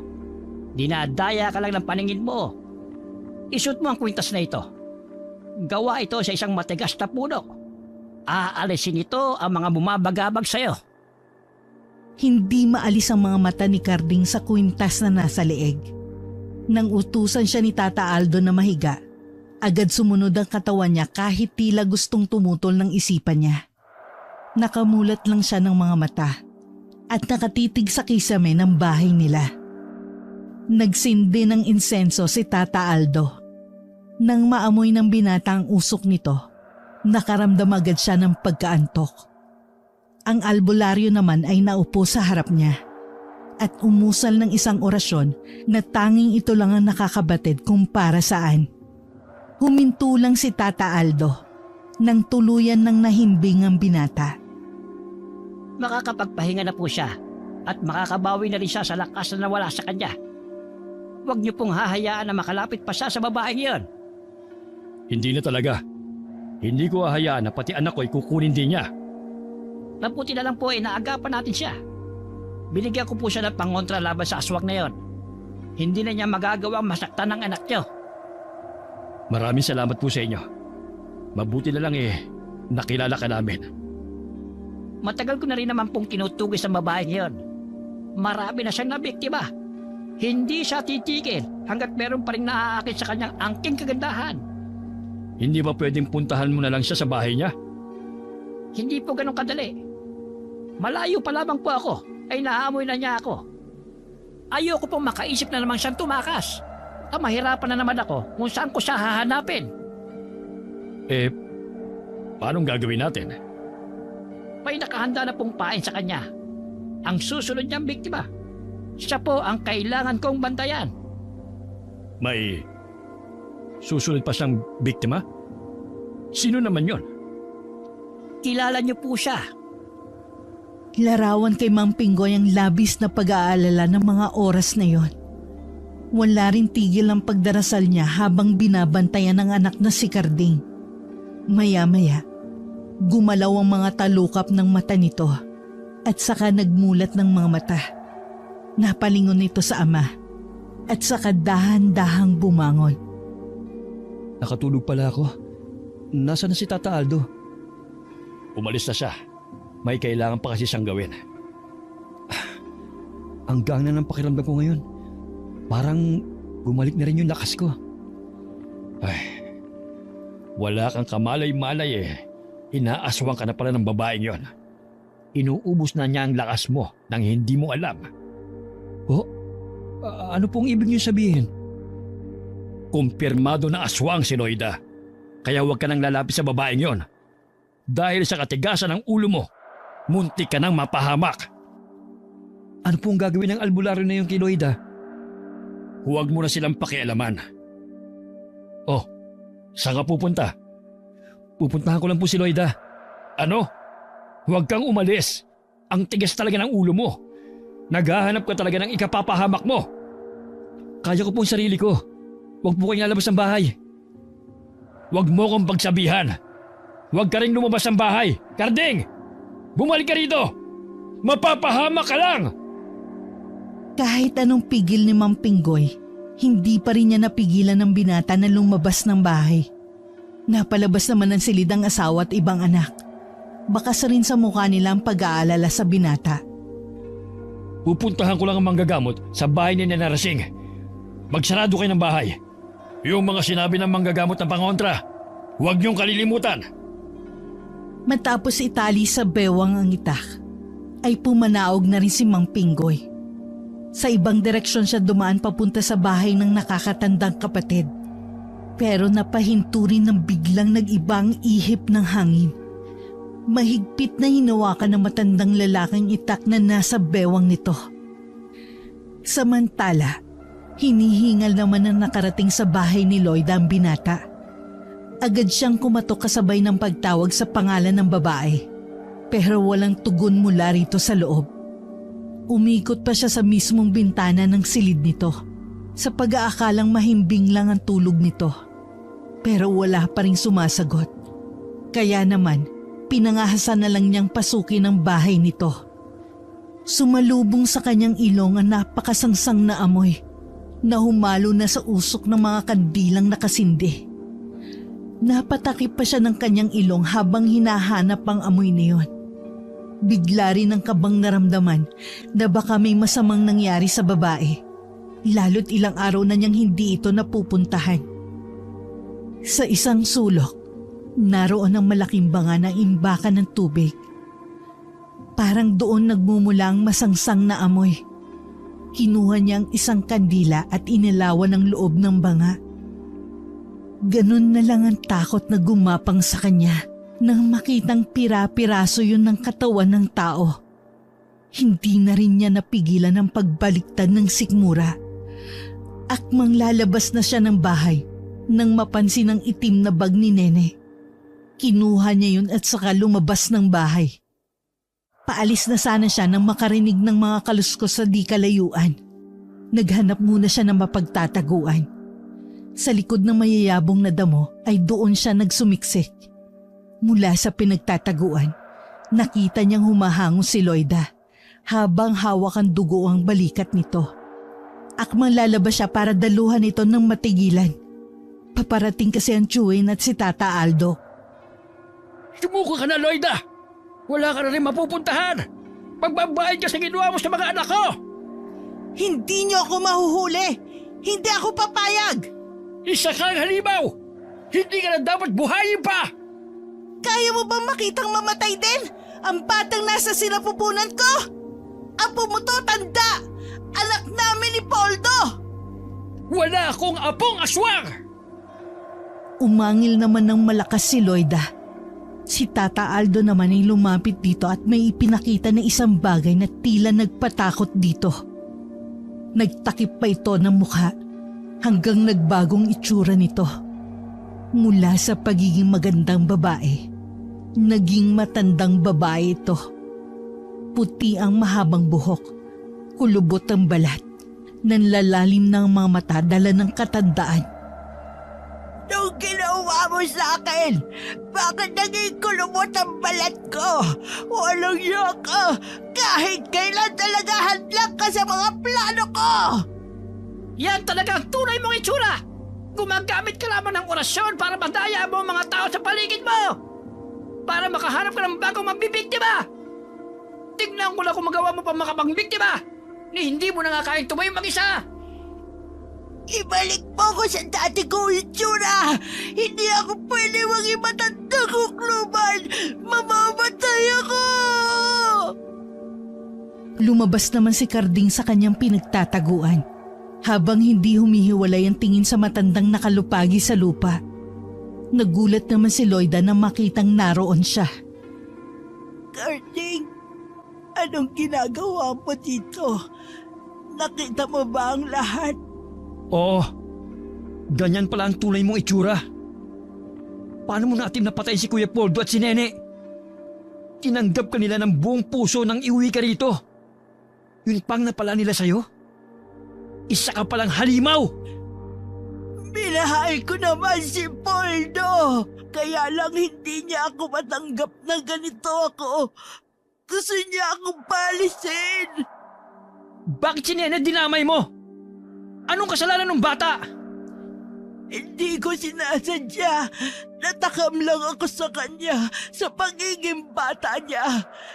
Dinadaya ka lang ng paningin mo. Isut mo ang kwintas na ito. Gawa ito sa isang matigas na puno. Aalisin ito ang mga bumabagabag sa'yo. Hindi maalis ang mga mata ni Carding sa kwintas na nasa leeg. Nang utusan siya ni Tata Aldo na mahiga, agad sumunod ang katawan niya kahit tila gustong tumutol ng isipan niya. Nakamulat lang siya ng mga mata at nakatitig sa kisame ng bahay nila. Nagsindi ng insenso si Tata Aldo. Nang maamoy ng binata ang usok nito, nakaramdam agad siya ng pagkaantok. Ang albularyo naman ay naupo sa harap niya at umusal ng isang orasyon na tanging ito lang ang nakakabatid kung para saan. Huminto lang si Tata Aldo nang tuluyan ng nahimbing ang binata. Makakapagpahinga na po siya at makakabawi na rin siya sa lakas na nawala sa kanya. Huwag niyo pong hahayaan na makalapit pa siya sa babaeng iyon. Hindi na talaga. Hindi ko hahayaan na pati anak ko ay kukunin din niya. Mabuti na lang po ay naagapan natin siya. Binigyan ko po siya ng pangontra laban sa aswang na yon. Hindi na niya magagawang masaktan ng anak niyo. Maraming salamat po sa inyo. Mabuti na lang nakilala ka namin. Matagal ko na rin naman pong tinutugis ang babaeng yon. Marami na siyang nabiktima. Hindi siya titigil hanggat meron pa rin naaakit sa kanyang angking kagandahan. Hindi ba pwedeng puntahan mo na lang siya sa bahay niya? Hindi po ganun kadali. Malayo pa lamang po ako ay naamoy na niya ako. Ayoko pong makaisip na naman siyang tumakas. Mahirapan na naman ako kung saan ko siya hahanapin. Paanong gagawin natin? May nakahanda na pong pain sa kanya. Ang susunod niyang biktima. Siya po ang kailangan kong bantayan. May susunod pa siyang biktima? Sino naman yon? Kilala niyo po siya. Larawan kay Mang Pinggoy ang labis na pag-aalala ng mga oras na yon. Wala rin tigil ang pagdarasal niya habang binabantayan ng anak na si Karding. Maya-maya, gumalaw ang mga talukap ng mata nito at saka nagmulat ng mga mata. Napalingon nito sa ama at saka dahan-dahang bumangon. Nakatulog pala ako. Nasaan na si Tata Aldo? Umalis na siya. May kailangan pa kasi siyang gawin. Ang gaan na ng pakiramdam ko ngayon. Parang bumalik na rin yung lakas ko. Ay, wala kang kamalay-malay eh. Inaaswang ka na pala ng babaeng yon. Inuubos na niya ang lakas mo nang hindi mo alam. Ano pong ibig niyo sabihin? Kumpirmado na aswang si Loida. Kaya huwag ka nang lalapit sa babaeng yon. Dahil sa katigasan ng ulo mo, muntik ka nang mapahamak. Ano pong gagawin ng albularyo na yung kay Loida? Huwag mo na silang pakialaman. Oh, saan ka pupunta? Pupuntahan ko lang po si Loida. Ano? Huwag kang umalis. Ang tigas talaga ng ulo mo. Naghahanap ka talaga ng ikapapahamak mo. Kaya ko po ang sarili ko. Huwag po kayong lalabas ng bahay. Huwag mo kong pagsabihan. Huwag ka rin lumabas ng bahay. Karding! Bumalik ka rito! Mapapahamak ka lang! Kahit anong pigil ni Mang Pinggoy, hindi pa rin niya napigilan ng binata na lumabas ng bahay. Napalabas naman ng silid ang asawa at ibang anak. Bakas rin sa mukha nila ang pag-aalala sa binata. Pupuntahan ko lang ang manggagamot sa bahay ni Nena Rasing. Magsarado kayo ng bahay. Yung mga sinabi ng manggagamot ng pangontra, huwag niyong kalilimutan. Matapos itali sa bewang ang itak, ay pumanaog na rin si Mang Pinggoy. Sa ibang direksyon siya dumaan papunta sa bahay ng nakakatandang kapatid. Pero napahinto rin ng biglang nag-ibang ihip ng hangin. Mahigpit na hinawakan ng matandang lalaking itak na nasa bewang nito. Samantala, hinihingal naman ang nakarating sa bahay ni Loida ang binata. Agad siyang kumatok kasabay ng pagtawag sa pangalan ng babae. Pero walang tugon mula rito sa loob. Umikot pa siya sa mismong bintana ng silid nito sa pag-aakalang mahimbing lang ang tulog nito. Pero wala pa ring sumasagot. Kaya naman, pinangahasan na lang niyang pasukin ang bahay nito. Sumalubong sa kanyang ilong ang napakasangsang na amoy na humalo na sa usok ng mga kandilang nakasindi. Napatakip pa siya ng kanyang ilong habang hinahanap ang amoy na yun. Bigla rin ang kabang naramdaman na baka may masamang nangyari sa babae, lalo't ilang araw na niyang hindi ito napupuntahan. Sa isang sulok, naroon ang malaking banga na imbakan ng tubig. Parang doon nagmumula ang masangsang na amoy. Kinuha niya ang isang kandila at inilawan ang loob ng banga. Ganun na lang ang takot na gumapang sa kanya nang makitang pira-piraso yun ng katawan ng tao. Hindi na rin niya napigilan ang pagbaliktad ng sikmura. Akmang lalabas na siya ng bahay nang mapansin ang itim na bag ni Nene. Kinuha niya yun at saka lumabas ng bahay. Paalis na sana siya nang makarinig ng mga kaluskos sa di kalayuan. Naghanap muna siya ng mapagtataguan. Sa likod ng mayayabong na damo ay doon siya nagsumiksik. Mula sa pinagtataguan, nakita niyang humahango si Loida habang hawak ang dugo ang balikat nito. Akmang lalabas siya para daluhan ito ng matigilan. Paparating kasi ang Chuin at si Tata Aldo. Sumuko ka na, Loida! Wala ka na rin mapupuntahan! Magbabayad ka sa ginawa mo sa mga anak ko! Hindi niyo ako mahuhuli! Hindi ako papayag! Isa kang halimaw! Hindi ka na dapat buhayin pa! Kaya mo bang makitang mamatay din? Ang batang nasa sinapupunan ko? Apo mo to, tanda! Anak namin ni Poldo! Wala akong apong aswang! Umangil naman ng malakas si Loida. Si Tata Aldo naman ay lumapit dito at may ipinakita na isang bagay na tila nagpatakot dito. Nagtakip pa ito ng mukha hanggang nagbagong itsura nito. Mula sa pagiging magandang babae, naging matandang babae ito. Puti ang mahabang buhok, kulubot ang balat, nanlalalim ng mga mata dala ng katandaan. Nung ginawa mo sa akin, bakit naging kulubot ang balat ko? Walang iya ka! Kahit kailan talaga hadlang ka sa mga plano ko! Yan talaga ang tunay mong itsura! Gumagamit ka lamang ng orasyon para madaya mo ang mga tao sa paligid mo! Para makahanap ka ng bagong magbibiktima! Tignan ko lang kung magawa mo pa makapangbiktima! Ni hindi mo na nga kayang tumayo mag-isa! Ibalik mo ko sa dati kong itsura! Hindi ako pwede maging matandang kukluban! Mamamatay ako! Lumabas naman si Carding sa kanyang pinagtataguan habang hindi humihiwalay ang tingin sa matandang nakalupagi sa lupa. Nagulat naman si Loida nang makitang naroon siya. Carding, anong ginagawa mo dito? Nakita mo ba ang lahat? Oo, ganyan pala ang tunay mong itsura. Paano mo natin napatay si Kuya Poldo at si Nene? Tinanggap ka nila ng buong puso nang iuwi ka rito. Yun pang napala nila sa'yo? Isa ka palang halimaw! Minahal ko naman si Poldo. Kaya lang hindi niya ako matanggap na ganito ako. Gusto niya akong palisin. Bakit si Nene dinamay mo? Anong kasalanan ng bata? Hindi ko sinasadya. Natakam lang ako sa kanya sa pagiging bata niya.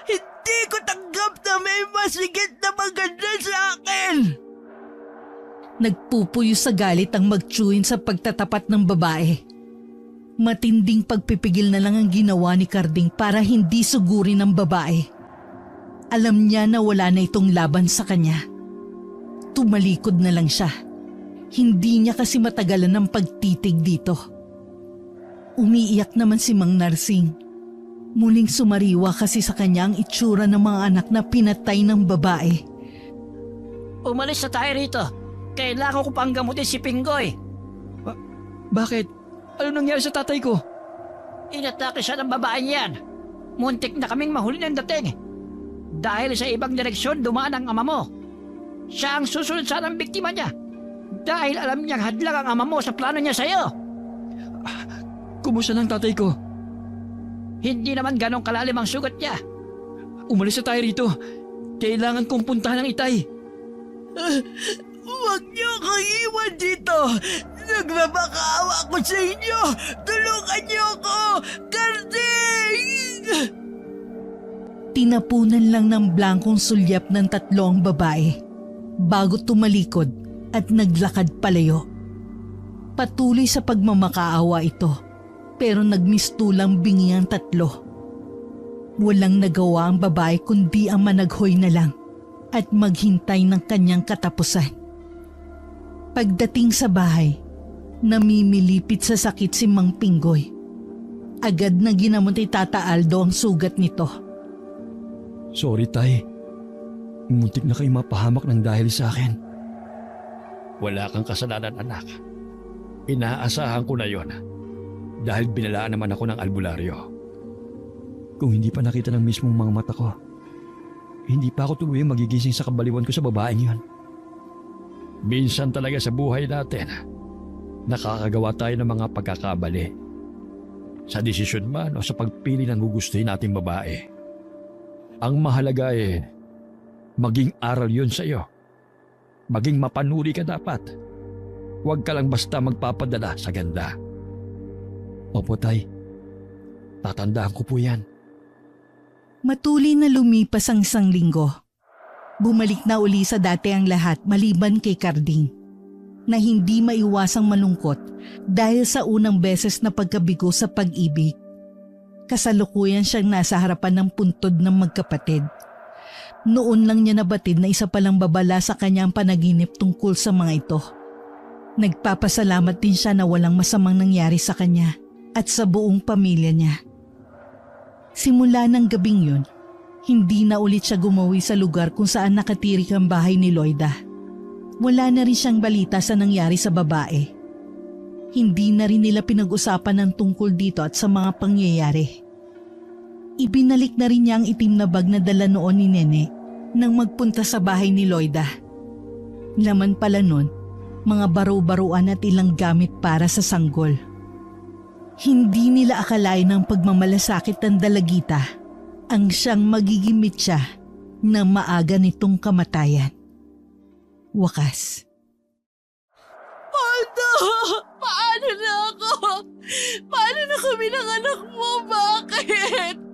Hindi ko tanggap na may masigit na maganda sa akin. Nagpupuyo sa galit ang magtsuhin sa pagtatapat ng babae. Matinding pagpipigil na lang ang ginawa ni Carding para hindi sugurin ng babae. Alam niya na wala na itong laban sa kanya. Tumalikod na lang siya. Hindi niya kasi matagalan ng pagtitig dito. Umiiyak naman si Mang Narsing. Muling sumariwa kasi sa kanya ang itsura ng mga anak na pinatay ng babae. Umalis na tayo rito. Kailangan ko pang gamutin si Pinggoy. Bakit? Ano nangyari sa tatay ko? Inatake siya ng babaeng yan. Muntik na kaming mahuli ng dating. Dahil sa ibang direksyon dumaan ang ama mo. Siya ang susunod sana ng biktima niya. Dahil alam niyang hadlang ang ama mo sa plano niya sa'yo. Kumusta ng tatay ko? Hindi naman ganong kalalim ang sugat niya. Umalis na tayo rito. Kailangan kong puntahan ang itay. Huwag niyo akong iwan dito. Nagmamakawa ko sa inyo. Tulungan niyo ako. Carding! Tinapunan lang ng blankong sulyap ng tatlo ang babae bago tumalikod at naglakad palayo. Patuloy sa pagmamakaawa ito pero nagmistulang bingi ang tatlo. Walang nagawa ang babae kundi ang managhoy na lang at maghintay ng kanyang katapusan. Pagdating sa bahay, namimilipit sa sakit si Mang Pinggoy. Agad na ginamot ni Tata Aldo ang sugat nito. Sorry, tay. Muntik na kayo mapahamak ng dahil sa akin. Wala kang kasalanan, anak. Inaasahan ko na yon. Dahil binalaan naman ako ng albularyo. Kung hindi pa nakita ng mismong mga mata ko, hindi pa ako tuluyang magigising sa kabaliwan ko sa babaeng yon. Minsan talaga sa buhay natin, nakakagawa tayo ng mga pagkakamali. Sa desisyon man o sa pagpili ng gugustuhin nating babae. Ang mahalaga maging aral yun sa iyo. Maging mapanuri ka dapat. Huwag ka lang basta magpapadala sa ganda. Opo, tay. Tatandaan ko po yan. Matuli na lumipas ang isang linggo. Bumalik na uli sa dati ang lahat maliban kay Carding, na hindi maiwasang malungkot dahil sa unang beses na pagkabigo sa pag-ibig. Kasalukuyan siyang nasa harapan ng puntod ng magkapatid. Noon lang niya nabatid na isa palang babala sa kanyang panaginip tungkol sa mga ito. Nagpapasalamat din siya na walang masamang nangyari sa kanya at sa buong pamilya niya. Simula ng gabing yun, hindi na ulit siya gumawi sa lugar kung saan nakatirik ang bahay ni Loida. Wala na rin siyang balita sa nangyari sa babae. Hindi na rin nila pinag-usapan ng tungkol dito at sa mga pangyayari. Ibinalik na rin niya ang itim na bag na dala noon ni Nene nang magpunta sa bahay ni Loida. Laman pala nun, mga baro-baruan at ilang gamit para sa sanggol. Hindi nila akalain ng pagmamalasakit ng dalagita ang siyang magiging mitya na maaga nitong kamatayan. Wakas. Poldo! Paano na ako? Paano na kami ng anak mo? Bakit?